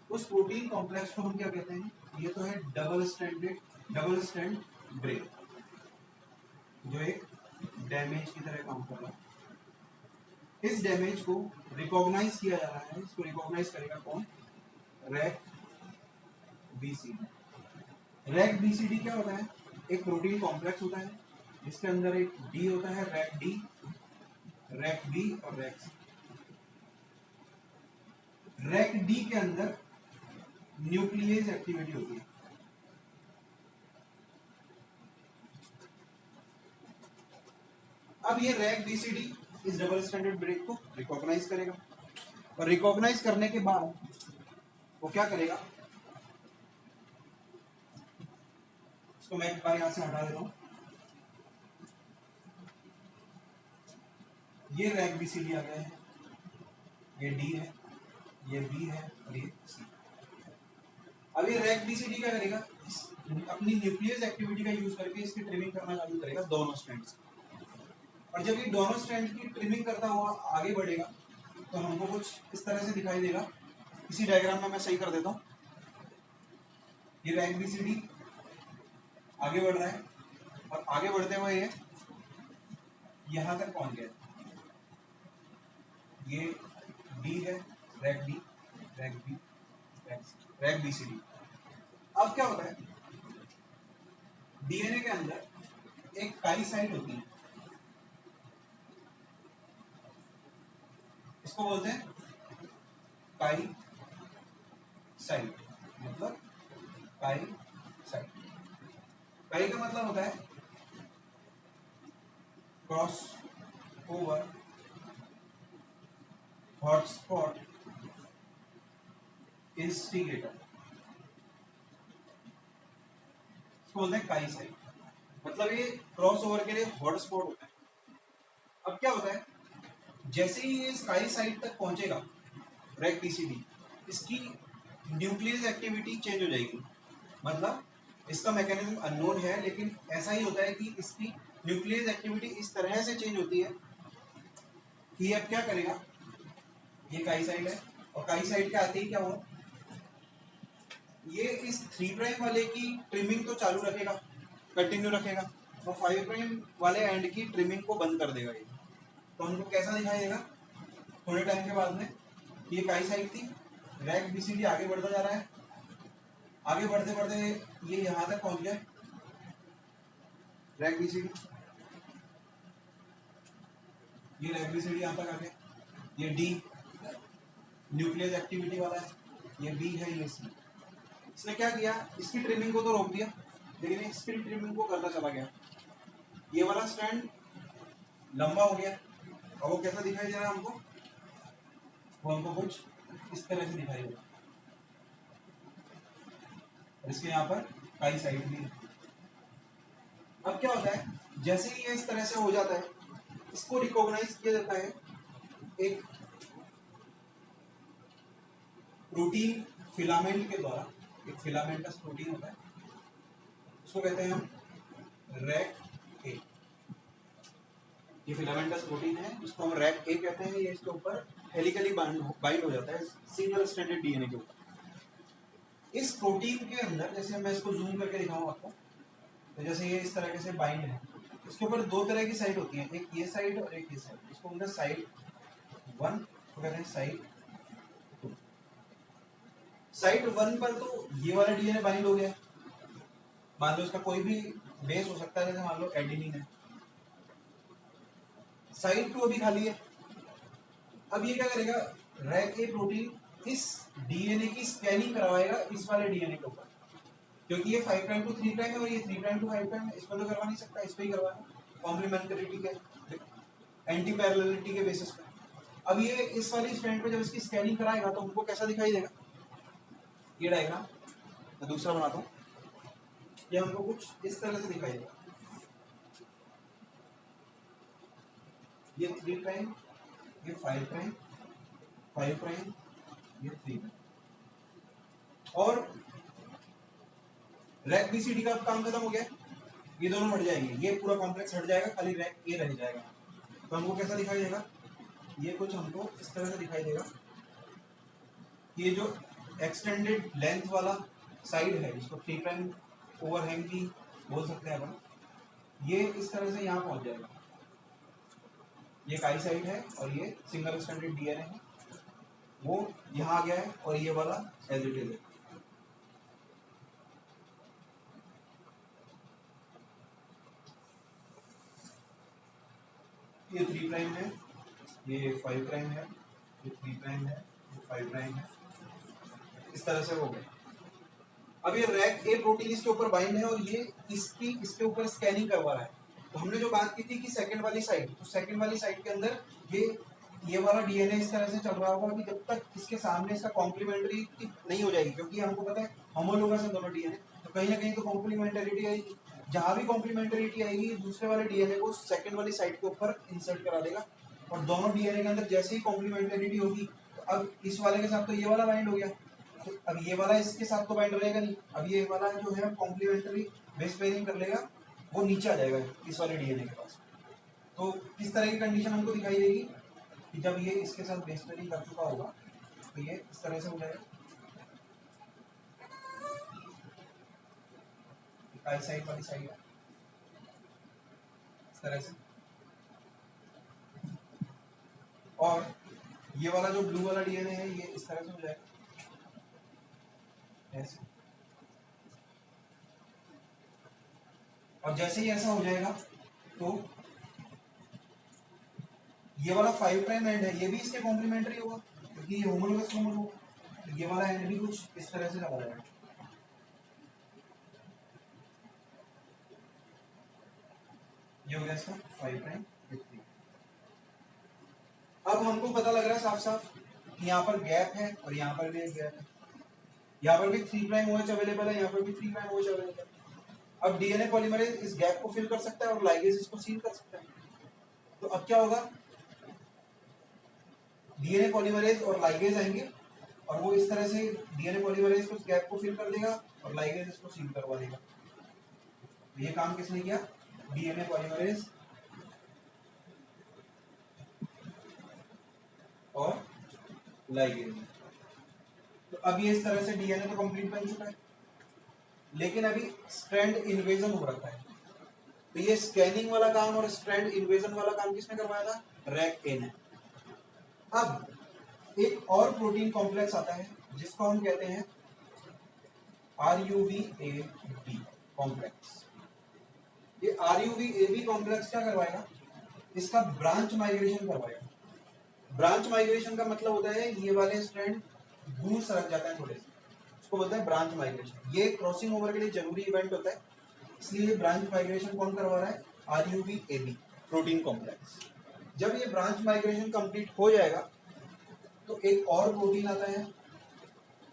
उस प्रोटीन कॉम्प्लेक्स को हम क्या कहते हैं, ये तो है डबल स्ट्रैंड ब्रेक, जो एक डैमेज की तरह काम कर रहा है। इस डैमेज को रिकॉग्नाइज किया जा रहा है, इसको रिकॉग्नाइज करेगा कौन, रैक बीसीडी। रैक बीसीडी क्या होता है, एक प्रोटीन कॉम्प्लेक्स होता है जिसके अंदर एक डी होता है, रैक डी, रैक बी और रैक सी। रैक डी के अंदर न्यूक्लियस एक्टिविटी होती है। अब ये रैक बीसीडी इस डबल स्टैंडर्ड ब्रेक को रिकॉग्नाइज करेगा और रिकॉग्नाइज करने के बाद वो क्या करेगा, इसको मैं एक बार यहां से हटा देता हूं। ये रैक बीसीडी आ गया है, ये डी है, ये बी है और ये सी। अब ये रैक बीसीडी क्या करेगा, इस अपनी न्यूक्लियस एक्टिविटी का यूज करके इसकी ट्रिमिंग करना चालू करेगा दोनों स्ट्रैंड्स। और जब ये दोनों स्ट्रैंड की ट्रिमिंग करता हुआ आगे बढ़ेगा तो हमको कुछ इस तरह से दिखाई देगा। इसी डायग्राम में मैं सही कर देता हूँ। ये रैंक बीसीडी आगे बढ़ रहा है और आगे बढ़ते हुए ये यहां तक पहुंच गया। ये डी है, rec D, rec B, rec BCD. अब क्या होता है, डीएनए के अंदर एक काई साइट होती है, इसको बोलते हैं काई साइट, मतलब काई साइट। काई का मतलब होता है क्रॉस ओवर हॉटस्पॉट इंस्टिगेटर, इसको बोलते हैं काई साइट। मतलब ये क्रॉस ओवर के लिए हॉटस्पॉट होता है। अब क्या होता है, जैसे ही ये काई साइट तक पहुंचेगा रैक पीसीडी, इसकी न्यूक्लियस एक्टिविटी चेंज हो जाएगी। मतलब इसका मैकेनिज्म अननोन है, लेकिन ऐसा ही होता है कि इसकी न्यूक्लियस एक्टिविटी इस तरह से चेंज होती है कि अब क्या करेगा, ये काई साइट है और काई साइट के आते ही क्या हुआ, ये इस 3 प्राइम वाले की ट्रिमिंग तो चालू रखेगा, कंटिन्यू रखेगा, और 5 प्राइम वाले एंड की ट्रिमिंग को बंद कर देगा। ये तो हमको कैसा दिखाई देगा थोड़े टाइम के बाद में, ये काई साइट थी, रैक बीसीडी आगे बढ़ता जा रहा है, आगे बढ़ते बढ़ते ये यहां तक पहुंच गया रैक बीसीडी, ये रैक बीसीडी यहां तक आ गया। ये डी न्यूक्लियस एक्टिविटी वाला है, ये बी है, ये सी। इसने क्या किया, इसकी ट्रिमिंग को तो रोक दिया, लेकिन इसकी ट्रिमिंग को करता चला गया। ये वाला स्ट्रैंड लंबा हो गया और वो कैसा दिखाई दे रहा है हमको, वो हमको कुछ इस तरह से दिखाई देगा। इसके यहाँ पर काई साइट भी है। अब क्या होता है, जैसे ही ये इस तरह से हो जाता है, इसको रिकॉग्नाइज किया जाता है एक प्रोटीन फिलामेंट के द्वारा। एक फिलामेंटस प्रोटीन होता है, उसको कहते हैं हम रैक ए। ये फिलामेंटस प्रोटीन है, इसको हम रैक ए कहते हैं। ये इसके ऊपर हेलिकली बाइंड हो जाता है सिंगल स्ट्रैंडेड डीएनए के ऊपर। इस प्रोटीन के अंदर, जैसे मैं इसको जूम करके दिखाऊं आपको, तो जैसे ये इस तरह से बाइंड है, इसके ऊपर 2 तरह की साइट होती है, एक ये साइड और एक ये साइड। इसको बोलते हैं साइड 1, तो कहते हैं साइड 2। साइड 1 पर तो ये वाला डीएनए बाइंड हो गया, मान लो इसका कोई भी बेस हो सकता है, जैसे मान लो एडेनिन है। साइड 2 अभी खाली है। अब ये क्या करेगा, रैक ए प्रोटीन इस डीएनए की स्कैनिंग करवाएगा इस वाले डीएनए के ऊपर, क्योंकि ये 5 प्राइम टू 3 प्राइम है और ये 3 प्राइम टू 5 प्राइम है, इस पर तो करवा नहीं सकता, इस पर ही करवाना कॉम्प्लीमेंटरिटी के, एंटी पैरेललिटी के बेसिस पे। अब ये इस वाली स्ट्रैंड पे जब इसकी स्कैनिंग कराएगा तो हमको कैसा दिखाई देगा, ये डायग्राम मैं दूसरा बनाता हूँ, ये हमको कुछ इस तरह से दिखाई देगा। ये 3 प्राइम, ये 5 प्राइम, 5 प्राइम, ये 3 प्राइम, और रैक बीसीडी का काम खत्म हो गया, ये दोनों हट जाएंगे, ये पूरा कॉम्प्लेक्स हट जाएगा, खाली रैक ए रह जाएगा। तो हमको कैसा दिखाई देगा, ये कुछ हमको इस तरह से दिखाई देगा। ये जो एक्सटेंडेड लेंथ वाला साइड है, जिसको 3 प्राइम ओवरहैंग की बोल सकते हैं अपन, ये इस तरह से यहाँ पहुंच जाएगा। ये काई साइड है और ये सिंगल स्ट्रैंडेड डीएनए है, वो यहाँ आ गया है, और ये वाला एज इट इज है। ये 3 प्राइम है, ये 5 प्राइम है, ये 3 प्राइम है, ये 5 प्राइम है, इस तरह से हो गया। अब ये रैक ए प्रोटीन इसके ऊपर बाइंड है और ये इसके ऊपर स्कैनिंग करवा रहा है। तो हमने जो बात की थी कि सेकंड वाली साइड, तो सेकंड वाली साइड के अंदर ये वाला डीएनए इस तरह से चल रहा होगा कि जब तक इसके सामने इसका कॉम्प्लीमेंट्री नहीं हो जाएगी, क्योंकि हमको पता है होमोलोगस है दोनों डीएनए, तो कहीं ना कहीं तो कॉम्प्लीमेंटरिटी आएगी। जहां भी कॉम्प्लीमेंटरिटी आएगी, दूसरे वाले डीएनए को सेकंड वाली साइड के ऊपर इंसर्ट करा देगा, और दोनों डीएनए के अंदर जैसे ही कॉम्प्लीमेंटरिटी होगी, तो अब इस वाले के साथ तो ये वाला बाइंड हो गया, तो अब ये वाला इसके साथ तो बाइंड रहेगा नहीं, अब ये वाला जो है कॉम्प्लीमेंट्री बेस पेयरिंग कर लेगा, वो नीचे आ जाएगा इस वाले डीएनए के पास। तो किस तरह की कंडीशन हमको दिखाई देगी कि जब ये इसके साथ बेस पेयरिंग कर चुका होगा तो ये इस तरह से हो जाएगा, इकाई साइड वाली साइड है इस तरह से, और ये वाला जो ब्लू वाला डीएनए है ये इस तरह से हो जाएगा ऐसे। और जैसे ही ऐसा हो जाएगा तो ये वाला 5 प्राइम एंड है, ये भी इसके कॉम्प्लीमेंट्री होगा क्योंकि ये होमोलोगस क्रोमोसोम होगा, तो ये वाला एंड भी कुछ इस तरह से लगा जाएगा। ये हो गया इसका 5 प्राइम 3। अब हमको पता लग रहा है साफ साफ कि यहाँ पर गैप है और यहाँ पर भी एक गैप है, यहाँ पर भी 3 प्राइम OH अवेलेबल है, यहाँ पर भी 3 प्राइम OH अवेलेबल है। अब डीएनए पॉलीमरेज इस गैप को फिल कर सकता है और लाइगेज इसको सील कर सकता है। तो अब क्या होगा, डीएनए पॉलीमरेज और लाइगेज आएंगे और वो इस तरह से डीएनए पॉलीमरेज उस गैप को फिल कर देगा और लाइगेज इसको सील करवा देगा। तो ये काम किसने किया, डीएनए पॉलीमरेज और लाइगेज। तो अब ये इस तरह से डीएनए तो कंप्लीट बन चुका है, लेकिन अभी स्ट्रैंड इन्वेजन हो रखा है। तो ये स्कैनिंग वाला काम और स्ट्रैंड इन्वेजन वाला काम किसने करवाया था, रैक-A ने। अब एक और प्रोटीन कॉम्प्लेक्स आता है जिसको हम कहते हैं RUVAB कॉम्प्लेक्स। ये RUVAB कॉम्प्लेक्स क्या करवाएगा, इसका ब्रांच माइग्रेशन करवाएगा। ब्रांच माइग्रेशन का मतलब होता है ये वाले स्ट्रैंड दूर सरक जाते हैं थोड़े से, उसको बोलते हैं ब्रांच माइग्रेशन। ये क्रॉसिंग ओवर के लिए जरूरी इवेंट होता है, इसलिए ब्रांच माइग्रेशन कौन करवा रहा है, RUVAB प्रोटीन कॉम्प्लेक्स। जब ये ब्रांच माइग्रेशन कंप्लीट हो जाएगा तो एक और प्रोटीन आता है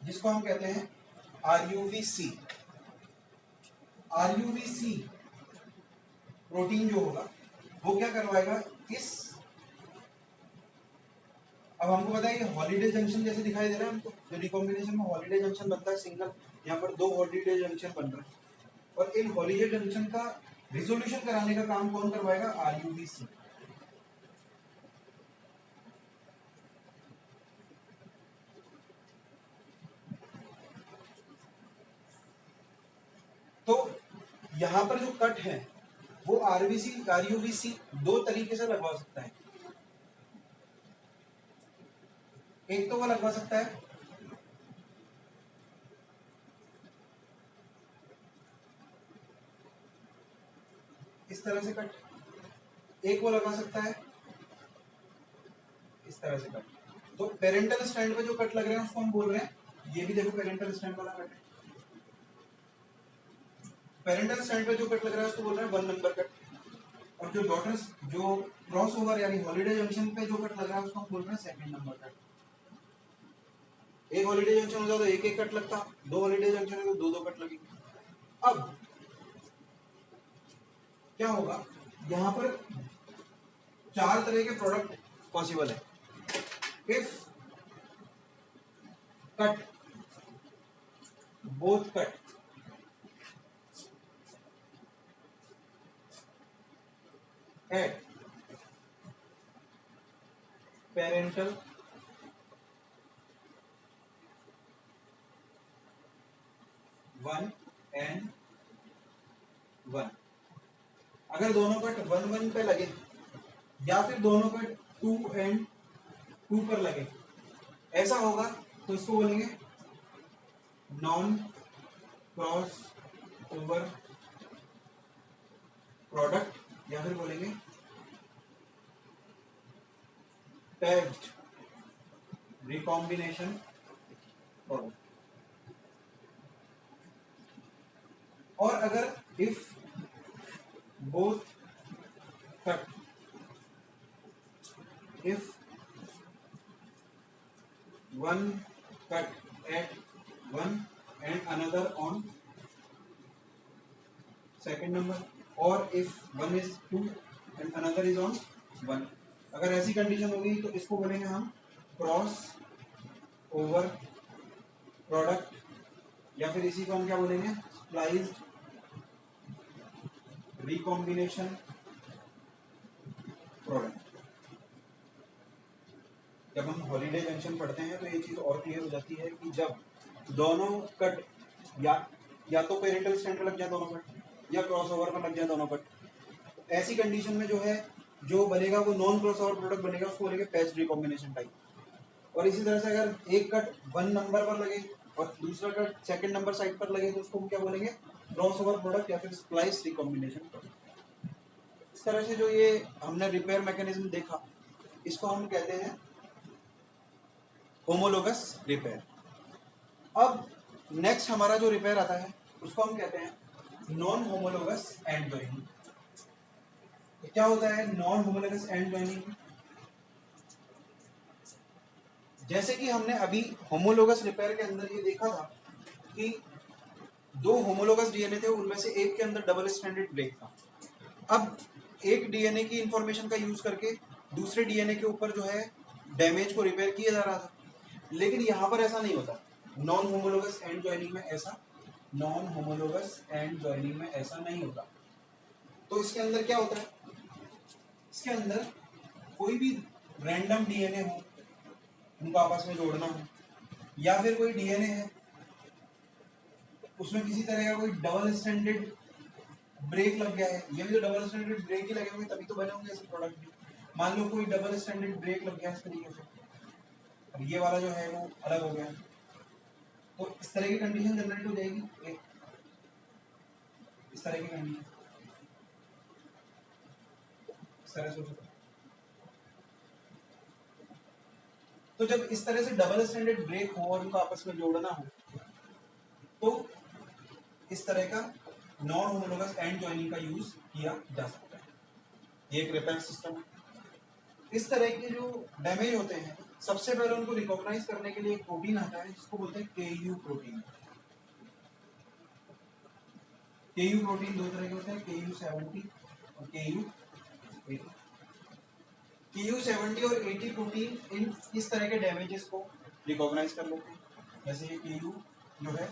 जिसको हम कहते हैं RUVC। RUVC प्रोटीन जो होगा वो क्या करवाएगा, इस अब हमको पता है ये हॉलीडे जंक्शन जैसे दिखाई दे रहा है हमको, जो रिकॉम्बिनेशन में हॉलीडे जंक्शन बनता है सिंगल, यहाँ पर 2 हॉलीडे जंक्शन बन रहे हैं और इन हॉलीडे जंक्शन का रिजोल्यूशन कराने का काम कौन करवाएगा, RUVC। तो यहां पर जो कट है वो RUVC 2 तरीके से लगवा सकता है। एक तो वो लगवा सकता है इस तरह से कट, एक वो लगा सकता है इस तरह से कट। तो पेरेंटल स्टैंड पे जो कट लग रहे हैं उसको हम बोल रहे हैं, ये भी देखो पेरेंटल स्टैंड वाला कट है। पेरेंटल स्टैंड पे जो कट लग रहा है उसको बोल रहे हैं 1 नंबर कट, और जो डॉटर्स जो क्रॉस ओवर यानी हॉलीडे जंक्शन पे जो कट लग रहा है उसको हम बोल रहे हैं 2nd नंबर कट। एक हॉलीडे जंक्शन होता तो एक एक कट लगता, 2 हॉलीडे जंक्शन है तो 2 2 कट लगेंगे। अब क्या होगा, यहां पर 4 तरह के प्रोडक्ट पॉसिबल है। If cut both cut at parental 1 and 1, अगर दोनों कट 1 1 पे लगे या फिर दोनों कट 2 and 2 पर लगे, ऐसा होगा तो इसको बोलेंगे नॉन क्रॉस ओवर प्रोडक्ट या फिर बोलेंगे पैक्ड रिकॉम्बिनेशन प्रोडक्ट। और अगर if both cut, if one cut at 1 and another on 2nd number, or if one is 2 and another is on 1, अगर ऐसी कंडीशन होगी तो इसको बोलेंगे हम क्रॉस ओवर प्रोडक्ट या फिर इसी को हम क्या बोलेंगे, स्प्लाइस्ड रिकॉम्बिनेशन प्रोडक्ट। जब हम हॉलीडे जंक्शन पढ़ते हैं तो ये चीज और क्लियर हो जाती है कि जब दोनों कट या तो पेरेंटल स्ट्रैंड पर लग जाए दोनों कट या क्रॉसओवर पर लग जाए दोनों कट, ऐसी कंडीशन में जो है जो बनेगा वो नॉन क्रॉसओवर प्रोडक्ट बनेगा, उसको बोलेंगे पैच्ड रिकॉम्बिनेशन टाइप। और इसी तरह से अगर एक कट 1 नंबर पर लगे और दूसरा कट सेकंड नंबर साइड पर लगे तो उसको हम क्या बोलेंगे, क्रॉसओवर प्रोडक्ट या फिर स्प्लाइस रिकॉम्बिनेशन प्रोडक्ट। इस तरह से जो ये हमने रिपेयर मैकेनिज्म देखा, इसको हम कहते हैं होमोलोगस रिपेयर। अब नेक्स्ट हमारा जो रिपेयर आता है उसको हम कहते हैं नॉन होमोलोगस एंड जॉइनिंग। तो क्या होता है नॉन होमोलोगस एंड जॉइनिंग? जैसे कि हमने अभी होमोलोगस रिपेयर के अंदर ये देखा था कि 2 होमोलोगस डीएनए थे, उनमें से एक के अंदर डबल स्ट्रैंडेड ब्रेक था। अब एक डीएनए की इंफॉर्मेशन का यूज करके दूसरे डीएनए के ऊपर जो है डैमेज को रिपेयर किया जा रहा था, लेकिन यहाँ पर ऐसा नहीं होता। नॉन होमोलोगस एंड जॉइनिंग में ऐसा नहीं होता। तो इसके अंदर क्या होता है, इसके अंदर कोई भी रैंडम डीएनए हो, उनको आपस में जोड़ना हो, या फिर कोई डीएनए है उसमें किसी तरह का कोई डबल स्ट्रैंडेड ब्रेक लग गया है, ये भी तो डबल स्टैंडर्ड ब्रेक ही लगे होंगे तभी तो बने होंगे ऐसे प्रोडक्ट भी। मान लो कोई डबल स्टैंडर्ड ब्रेक लग गया इस तरीके से, अब ये वाला जो है वो अलग हो गया, तो इस तरह की कंडीशन जनरेट हो जाएगी, एक इस तरह की कंडीशन, इस तरह से। तो जब इस तरह से डबल स्टैंडर्ड ब्रेक हो और उनको आपस में जोड़ना हो तो इस तरह का नॉन होमोलोगस एंड जॉइनिंग का यूज किया जा सकता है। ये एक रिपेयर सिस्टम है। इस तरह के जो डैमेज होते हैं सबसे पहले उनको रिकॉग्नाइज करने के लिए एक प्रोटीन आता है जिसको बोलते हैं केयू प्रोटीन। केयू प्रोटीन 2 तरह के होते हैं, KU70 और KU80। KU70 और 80 प्रोटीन इन इस तरह के डैमेजेस को रिकॉग्नाइज कर लेते हैं। जैसे ये KU जो है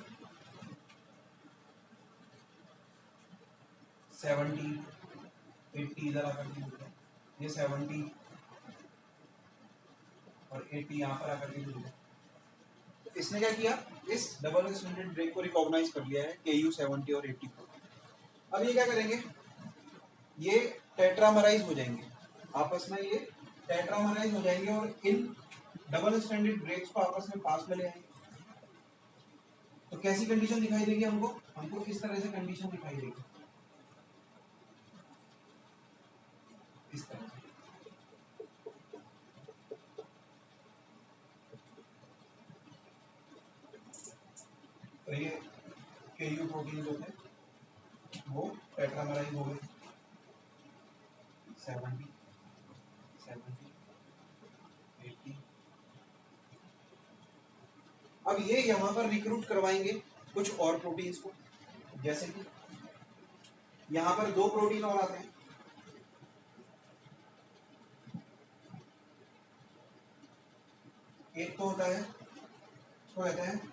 70 80 इधर आकर के मिलता है, ये 70 और 80 यहाँ पर आकर के मिलता है। तो इसने क्या किया, इस डबल स्टैंडर्ड ब्रेक को रिकॉग्नाइज कर लिया है KU70 और 80 को। अब ये क्या करेंगे, ये टेट्रामराइज हो जाएंगे, आपस में ये टेट्रामराइज हो जाएंगे और इन डबल स्टैंडर्ड ब्रेक्स को आपस में पास में ले आएंगे। तो कैसी कंडीशन दिखाई देगी हमको इस तरह से कंडीशन दिखाई देगी, इस तरह से। तो ये केयू प्रोटीन जो थे वो टेट्रामराइज हो गए, 70 70 80। अब ये यहाँ पर रिक्रूट करवाएंगे कुछ और प्रोटीन्स को, जैसे कि यहाँ पर 2 प्रोटीन और आते हैं, एक तो होता है उसको कहते हैं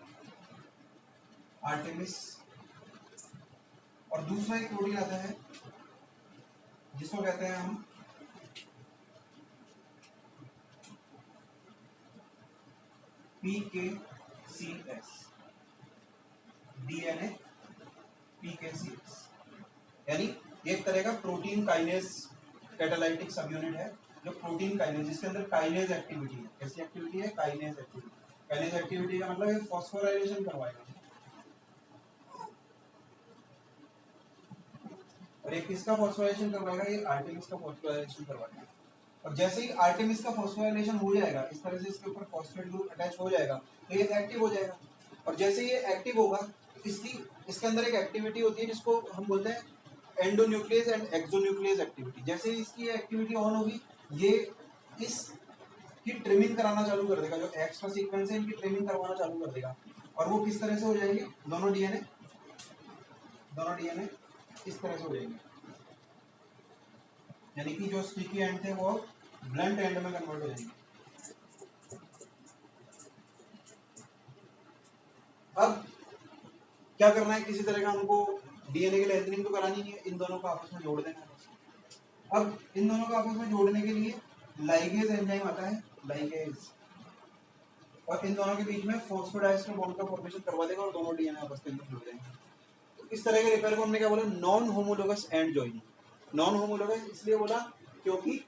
आर्टेमिस, और दूसरा एक प्रोटीन आता है जिसको कहते हैं हम PKCS, DNA PKCS, यानी एक तरह का प्रोटीन काइनेज कैटालाइटिक सब यूनिट है जो प्रोटीन काइनेज, जिसके अंदर काइनेज एक्टिविटी है। कैसी एक्टिविटी है, काइनेज एक्टिविटी। काइनेज एक्टिविटी का मतलब है फॉस्फोराइलेशन करवाएगा, और एक किसका फॉस्फोराइलेशन करवाएगा, ये आर्टेमिस का फॉस्फोराइलेशन करवाएगा। और जैसे ही आर्टेमिस का फॉस्फोराइलेशन हो जाएगा, इस तरह से इसके ऊपर फॉस्फेट ग्रुप अटैच हो जाएगा तो ये एक्टिव हो जाएगा। और जैसे ये एक्टिव होगा इसके अंदर एक एक्टिविटी होती है जिसको हम बोलते हैं एंडोन्यूक्लियस एंड एक्सोन्यूक्लियस एक्टिविटी। जैसे ही इसकी एक्टिविटी ऑन होगी, ये इस की ट्रिमिंग कराना चालू कर देगा, जो एक्स्ट्रा सीक्वेंस है इनकी ट्रिमिंग करवाना चालू कर देगा। और वो किस तरह से हो जाएंगे, दोनों डीएनए इस तरह से हो जाएंगे, यानी कि जो स्टिकी एंड थे वो ब्लंट एंड में कन्वर्ट हो जाएंगे। अब क्या करना है, किसी तरह का हमको डीएनए की लेंथनिंग तो करानी नहीं है, इन दोनों को आपस में जोड़ देना है। अब इन दोनों को आपस में जोड़ने के लिए लाइगेज एंजाइम आता है, लाइगेज, और इन दोनों के बीच में फॉस्फोडाइस्टर बॉन्ड का फॉर्मेशन करवा देगा और दोनों डीएनए आपस में जुड़ जाएंगे। तो इस तरह के रिपेयर को हमने क्या बोला, non homologous and joining. Non homologous इसलिए बोला क्योंकि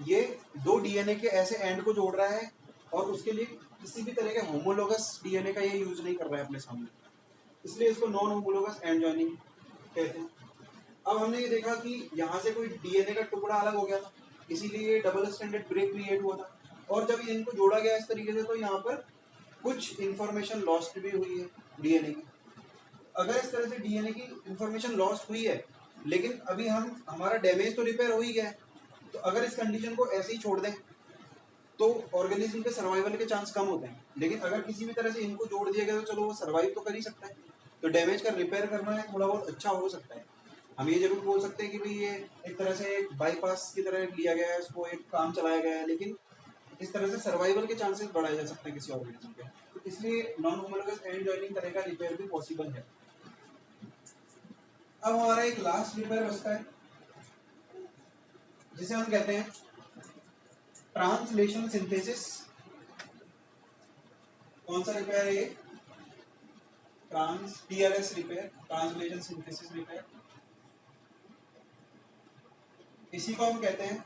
ये दो डीएनए के ऐसे एंड को जोड़ रहा है और उसके लिए किसी भी तरह के होमोलोगस डीएनए का ये यूज नहीं कर रहा है अपने सामने, इसलिए इसको नॉन होमोलोगस एंड जॉइनिंग कहते हैं। अब हमने ये देखा कि यहाँ से कोई डीएनए का टुकड़ा अलग हो गया था, इसीलिए ये डबल स्ट्रैंडेड ब्रेक क्रिएट हुआ था, और जब इनको जोड़ा गया इस तरीके से तो यहाँ पर कुछ इंफॉर्मेशन लॉस्ट भी हुई है डीएनए की। अगर इस तरह से डीएनए की इंफॉर्मेशन लॉस्ट हुई है, लेकिन अभी हमारा डैमेज तो रिपेयर हो ही गया है, तो अगर इस कंडीशन को ऐसे ही छोड़ दें तो ऑर्गेनिज्म के सर्वाइवल के चांस कम होते हैं। लेकिन अगर किसी भी तरह से इनको जोड़ दिया गया तो चलो वो सर्वाइव तो कर ही सकता है, तो डैमेज का रिपेयर करना है थोड़ा बहुत अच्छा हो सकता है। हम ये जरूर बोल सकते हैं कि भाई ये एक तरह से एक बाईपास की तरह लिया गया है, उसको एक काम चलाया गया है, लेकिन इस तरह से सर्वाइवल के चांसेस बढ़ाए जा सकते हैं किसी ऑर्गेनिज्म के, तो इसलिए नॉन होमोलोगस एंड जॉइनिंग तरह का रिपेयर भी पॉसिबल है। अब हमारा एक लास्ट रिपेयर बचता है जिसे हम कहते हैं ट्रांसलेशन सिंथेसिस। कौन सा रिपेयर है ये, TLS repair, translation synthesis repair. इसी को हम कहते हैं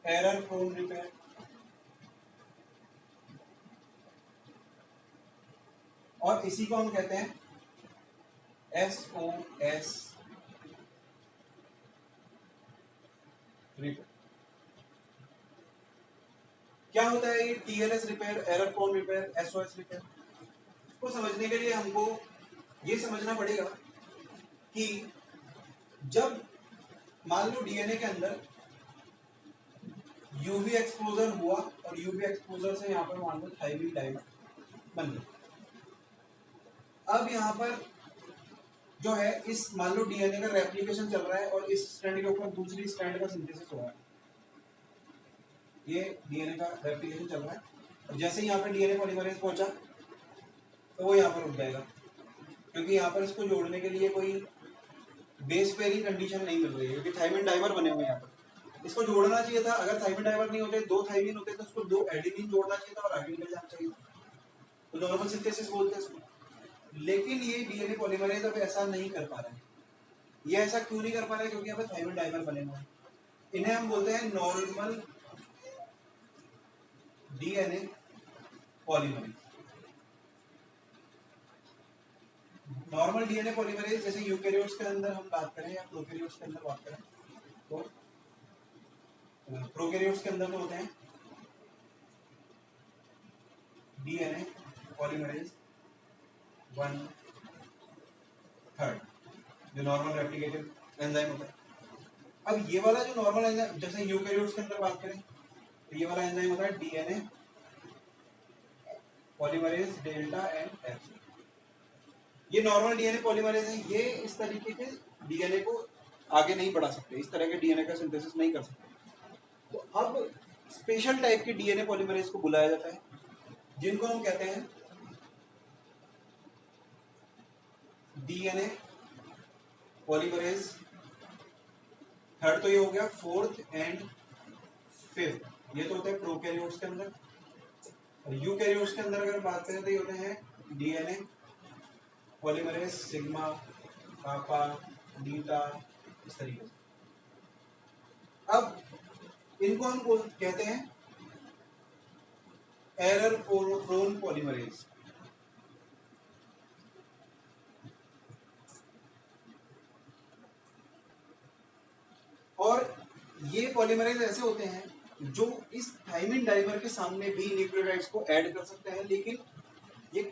एरर प्रोन रिपेयर। और इसी को हम कहते हैं SOS रिपेयर। क्या होता है ये TLS repair, error prone repair, SOS repair? इसको समझने के लिए हमको ये समझना पड़ेगा कि जब मान लो डीएनए के अंदर यूवी एक्सपोजर हुआ और यूवी एक्सपोजर से यहाँ पर मान लो थायमिन डाइमर बन गया। अब यहाँ पर जो है इस मान लो डीएनए का रेप्लिकेशन चल रहा है और इस स्ट्रैंड के ऊपर दूसरी स्ट्रैंड का सिंथेसिस हो रहा है। ये डीएनए का रेप्लिकेशन चल रहा है और जैसे ही यहाँ पर डीएनए पॉलीमरेज पहुंचा तो वो यहाँ पर रुक जाएगा, क्योंकि यहाँ पर इसको जोड़ने के लिए कोई बेस पेयरिंग कंडीशन नहीं मिल रही है, क्योंकि थायमिन डाइमर बने हुए हैं यहाँ पर। इसको जोड़ना चाहिए था, अगर थायमिन डाइमर नहीं होते, दो थायमिन होते तो उसको दो एडेनिन जोड़ना चाहिए था और आगे निकल जाना चाहिए, तो नॉर्मल सिंथेसिस बोलते हैं इसको। लेकिन ये डीएनए पॉलीमरेज अब ऐसा नहीं कर पा रहा है। ये ऐसा क्यों नहीं कर पा रहा है, क्योंकि यहाँ पर थायमिन डाइमर बने हुए हैं। इन्हें हम बोलते हैं normal DNA polymerase. Normal DNA polymerase जैसे यूकेरियोट्स के अंदर हम बात करें या प्रोकैरियोट्स के अंदर बात करें, तो प्रोकैरियोट्स के अंदर तो होते हैं डीएनए पॉलीमरेज 1/3 जो नॉर्मल रेप्लिकेटिव एंजाइम होता है। अब ये वाला जो नॉर्मल एंजाइम जैसे यूकेरियोट्स के अंदर बात करें तो ये वाला एंजाइम होता है DNA polymerase delta and F. ये नॉर्मल डीएनए पॉलीमरेज है, ये इस तरीके के डीएनए को आगे नहीं बढ़ा सकते, इस तरह के डीएनए का सिंथेसिस नहीं कर सकते। तो अब स्पेशल टाइप के डीएनए पॉलीमरेज को बुलाया जाता है जिनको हम कहते हैं डीएनए पॉलीमरेज थर्ड, तो ये हो गया फोर्थ एंड फिफ्थ, ये तो होता है प्रोकैरियोट्स के अंदर। और यूकैरियोट्स के अंदर अगर बात करें तो ये होते हैं डीएनए पॉलीमरेज सिग्मा, पापा, बीटा, इस तरीके से। अब इनको हम कहते हैं एरर प्रोन पॉलीमरेज। और ये पॉलीमरेज ऐसे होते हैं जो इस थायमिन डाइमर के सामने भी न्यूक्लियोटाइड्स को ऐड कर सकते हैं, लेकिन ये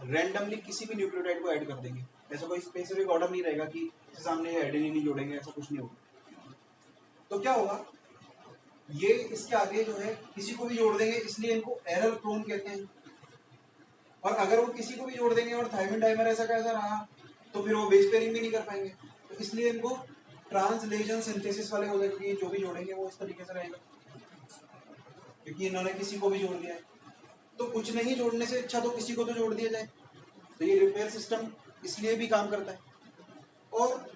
रैंडमली किसी भी न्यूक्लियोटाइड को ऐड कर देंगे, ऐसा कोई स्पेसिफिक ऑर्डर नहीं रहेगा कि इसके सामने ये एडेनिन नहीं जोड़ेंगे, ऐसा कुछ नहीं होगा। तो क्या होगा, ये इसके आगे जो है किसी को भी जोड़ देंगे, इसलिए इनको एरर प्रोन कहते हैं। और अगर वो किसी को भी जोड़ देंगे और थायमिन डाइमर ऐसा का ऐसा रहा तो फिर वो बेस पेयरिंग भी नहीं कर पाएंगे, तो इसलिए इनको ट्रांसलेशन सिंथेसिस वाले बोलते हैं, क्योंकि जो भी जोड़ेंगे वो इस तरीके से रहेगा, क्योंकि इन्होंने किसी को भी जोड़ दिया है। तो कुछ नहीं जोड़ने से अच्छा तो किसी को तो जोड़ दिया जाए। तो ये रिपेयर सिस्टम इसलिए भी काम करता है। और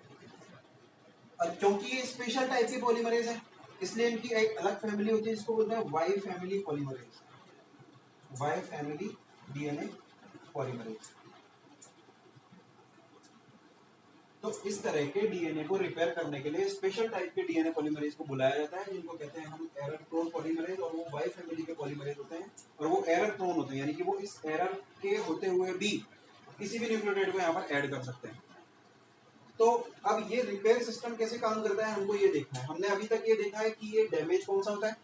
क्योंकि ये स्पेशल टाइप के पॉलीमरेज है, इसलिए इनकी एक अलग फैमिली होती है जिसको बोलते हैं Y family polymerase, Y family DNA polymerase. तो इस तरह के डीएनए को रिपेयर करने के लिए स्पेशल टाइप के डीएनए पॉलीमरेज को बुलाया जाता है, जिनको कहते हैं हम एरर प्रोन पॉलीमरेज, और वो वाई फैमिली के पॉलीमरेज होते हैं, और वो एरर प्रोन होते हैं, यानी कि वो इस एरर के होते हुए भी किसी भी न्यूक्लियोटाइड को यहाँ पर ऐड कर सकते हैं। तो अब ये रिपेयर सिस्टम कैसे काम करता है हमको ये देखना है। हमने अभी तक ये देखा है कि ये डैमेज कौन सा होता है,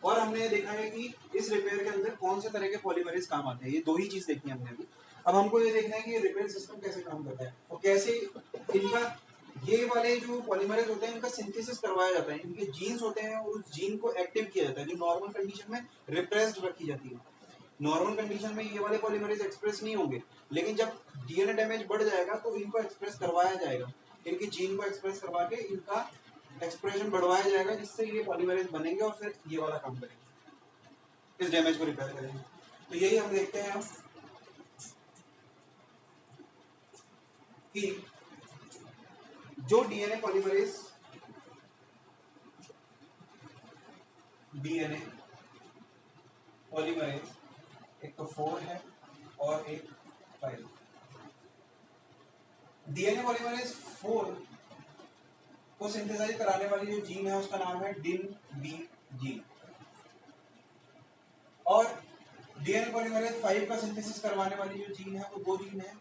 और हमने ये देखा है कि इस रिपेयर के अंदर कौन से तरह के पॉलीमरेज काम आते हैं। ये दो ही चीज देखी हमने अभी। अब हमको ये देखना है कि ये रिपेयर सिस्टम कैसे काम करता है और कैसे इनका ये वाले जो पॉलीमरेज होते हैं इनका सिंथेसिस करवाया जाता है। इनके जीन्स होते हैं और उस जीन को एक्टिव किया जाता है जो नॉर्मल कंडीशन में रिप्रेस्ड रखी जाती है। नॉर्मल कंडीशन में ये वाले पॉलीमरेज एक्सप्रेस नहीं होंगे, लेकिन जब डीएनए डैमेज बढ़ जाएगा तो इनको एक्सप्रेस करवाया जाएगा, इनके जीन को एक्सप्रेस करवा के इनका एक्सप्रेशन बढ़वाया जाएगा, जिससे ये पॉलीमरेज बनेंगे और फिर ये वाला काम करेंगे, इस डैमेज को रिपेयर करेंगे। तो यही हम देखते हैं कि जो डीएनए पॉलीमरेज एक तो 4 है और एक 5। डीएनए पॉलीमरेज 4 को सिंथेसाइज कराने वाली जो जीन है उसका नाम है डिन बी जीन, और डीएनए पॉलीमरेज 5 का सिंथेसिस करवाने वाली जो जीन है वो दो जीन है,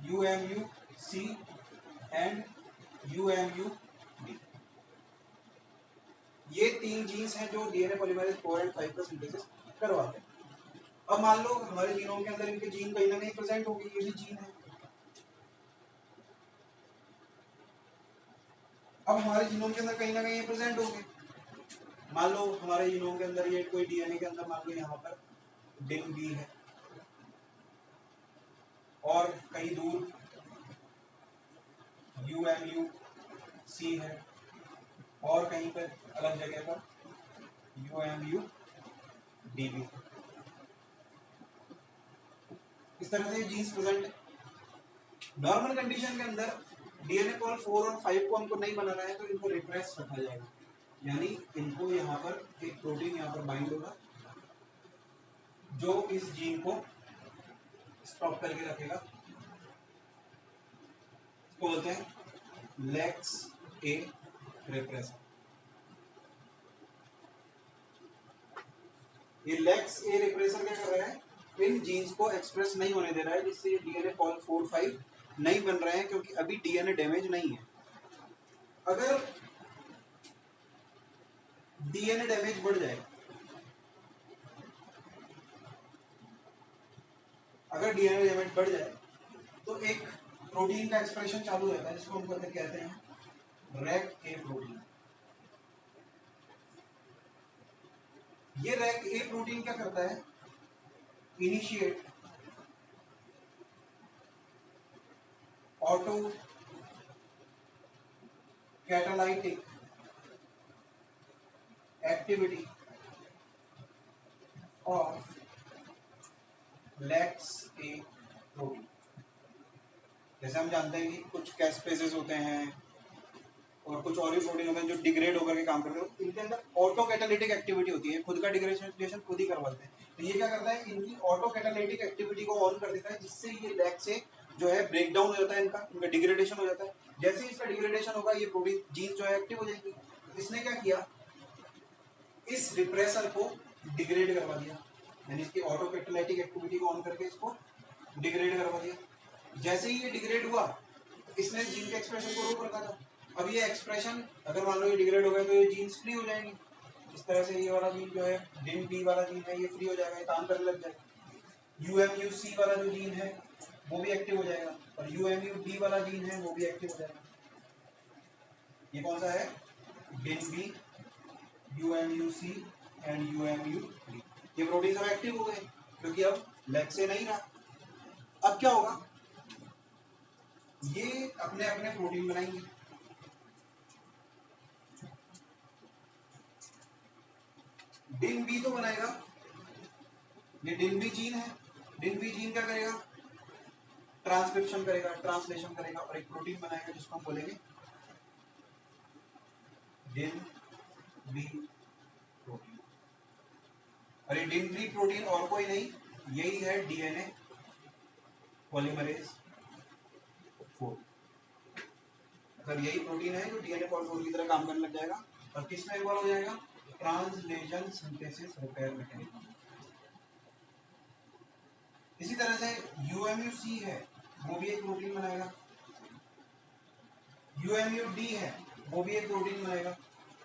UMUC एंड UMUD। ये तीन जीन्स हैं जो डीएनए पॉलीमरेज 4 एंड 5 का सिंथेसिस करवाते हैं। अब मान लो हमारे जीनोम के अंदर इनके जीन कहीं ना कहीं प्रेजेंट होगी, ये भी जीन है। अब हमारे जीनोम के अंदर कहीं ना कहीं प्रेजेंट होंगे। मान लो हमारे जीनोम के अंदर ये कोई डीएनए के अंदर मान लो यहाँ पर डिन बी है, और कहीं दूर UMUC है, और कहीं पर अलग जगह पर UMUD भी। इस तरह से जीन्स प्रेजेंट है। नॉर्मल कंडीशन के अंदर डीएनए कॉल 4 और 5 को हमको नहीं बनाना है, तो इनको रिप्रेस रखा जाएगा, यानी इनको यहाँ पर एक प्रोटीन यहाँ पर बाइंड होगा जो इस जीन को स्टॉप करके रखेगा, इसको बोलते हैं लेक्स ए रिप्रेसर। ये लेक्स ए रिप्रेसर क्या कर रहा है, इन जीन्स को एक्सप्रेस नहीं होने दे रहा है, जिससे ये डीएनए कॉल 4, 5 नहीं बन रहे हैं, क्योंकि अभी डीएनए डैमेज नहीं है। अगर डीएनए डैमेज बढ़ जाए, अगर डीएनए डैमेज बढ़ जाए तो एक प्रोटीन का एक्सप्रेशन चालू रहता है, जिसको हम कहते हैं रैक ए प्रोटीन। ये रैक ए प्रोटीन क्या करता है, initiate autocatalytic activity of lex A protein. जैसे हम जानते हैं कि कुछ कैस्पेसेस होते हैं और कुछ और भी प्रोटीन होते हैं जो डिग्रेड होकर के काम करते हैं, इनके अंदर ऑटो कैटालिटिक एक्टिविटी होती है, खुद का डिग्रेडेशन खुद ही करवाते हैं। तो ये क्या करता है, इनकी ऑटो कैटालिटिक एक्टिविटी को ऑन कर देता है, जिससे ये लैग से जो है ब्रेक डाउन हो जाता है, इनका डिग्रेडेशन हो जाता है। जैसे ही इसका डिग्रेडेशन होगा ये प्रोटीन जीन जो है एक्टिव हो जाएगी। इसने क्या किया, इस रिप्रेसर को डिग्रेड करवा दिया, यानी इसकी ऑटो कैटालिटिक एक्टिविटी को ऑन करके इसको डिग्रेड करवा दिया। जैसे ही ये डिग्रेड हुआ, इसने जीन के एक्सप्रेशन को रोक रखा था। अब ये एक्सप्रेशन अगर मान लो ये डिग्रेड हो गया तो ये जीन्स फ्री हो जाएंगी। इस तरह से ये वाला जीन जो है डिन बी वाला जीन है ये फ्री हो जाएगा, ये काम करने लग जाएगा। UMUC वाला जो जीन है वो भी एक्टिव हो जाएगा, और UMUD वाला जीन है वो भी एक्टिव हो जाएगा। ये कौन सा है, डिन बी, UMUC एंड UMUD। ये प्रोटीन सब एक्टिव हो गए क्योंकि अब लैग से नहीं रहा। अब क्या होगा, ये अपने अपने प्रोटीन बनाएंगे। डिन बी तो बनाएगा, ये डिन बी जीन है। डिन बी जीन क्या करेगा, ट्रांसक्रिप्शन करेगा, ट्रांसलेशन करेगा और एक प्रोटीन बनाएगा जिसको हम बोलेंगे डिन बी प्रोटीन। और ये डिन बी प्रोटीन और कोई नहीं, यही है डीएनए पॉलीमरेज 4। अगर यही प्रोटीन है जो डीएनए पॉलीमरेज 4 की तरह काम करने लग जाएगा और किस में इन्वॉल्व हो जाएगा, ट्रांसलेशन सिंथेसिस रिपेयर मैकेनिज्म। इसी तरह से यूएमयूसी है, वो भी एक प्रोटीन बनाएगा। यूएमयूडी है, वो भी एक प्रोटीन बनाएगा,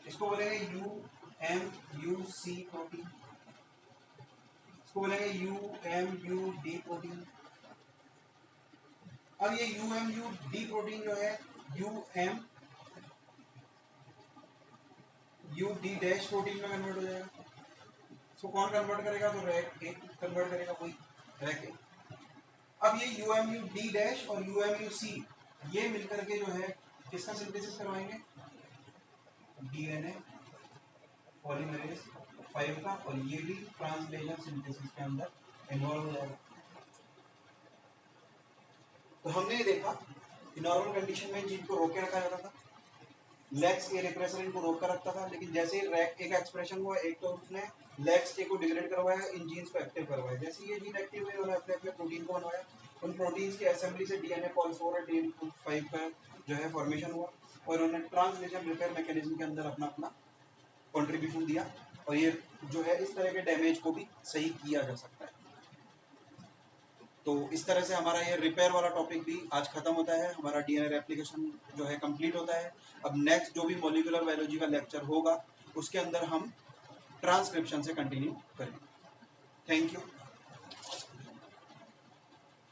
इसको बोलेंगे यूएमयूसी प्रोटीन, इसको बोलेंगे यूएमयूडी प्रोटीन। अब ये यूएमयूडी प्रोटीन जो है यूडी डैश प्रोटीन में कन्वर्ट हो जाएगा। इसको कौन कन्वर्ट करेगा, तो रैक ए कन्वर्ट करेगा, वही रैक ए। अब ये यूएमयूडी डैश और यूएमयूसी ये मिलकर के जो है किसका सिंथेसिस करवाएंगे, डीएनए पॉलीमरेज 5 का, और ये भी ट्रांसलेशन सिंथेसिस के अंदर इन्वॉल्व हो जाएगा। तो हमने देखा कि नॉर्मल कंडीशन में इन चीज को रोक के रखा जाता था, लेक्स ए रिप्रेसर इनको रोक कर रखता था, लेकिन जैसे रैक ए का एक्सप्रेशन हुआ, एक तो उसने लेक्स ए को डिग्रेड करवाया, इन जीन्स को एक्टिव करवाया। जैसे ये जीन एक्टिव हुए उन्होंने अपने अपने प्रोटीन को बनवाया, उन प्रोटीन्स की असेंबली से डीएनए पॉल 4 और डीएनए 5 का जो है फॉर्मेशन हुआ, और उन्होंने ट्रांसलेशन रिपेयर मैकेनिज्म के अंदर अपना अपना कॉन्ट्रीब्यूशन दिया, और ये जो है इस तरह के डैमेज को भी सही किया जा सकता है। तो इस तरह से हमारा ये रिपेयर वाला टॉपिक भी आज खत्म होता है, हमारा डीएनए रेप्लिकेशन जो है कंप्लीट होता है। अब नेक्स्ट जो भी मॉलिक्यूलर बायोलॉजी का लेक्चर होगा उसके अंदर हम ट्रांसक्रिप्शन से कंटिन्यू करेंगे। Thank you.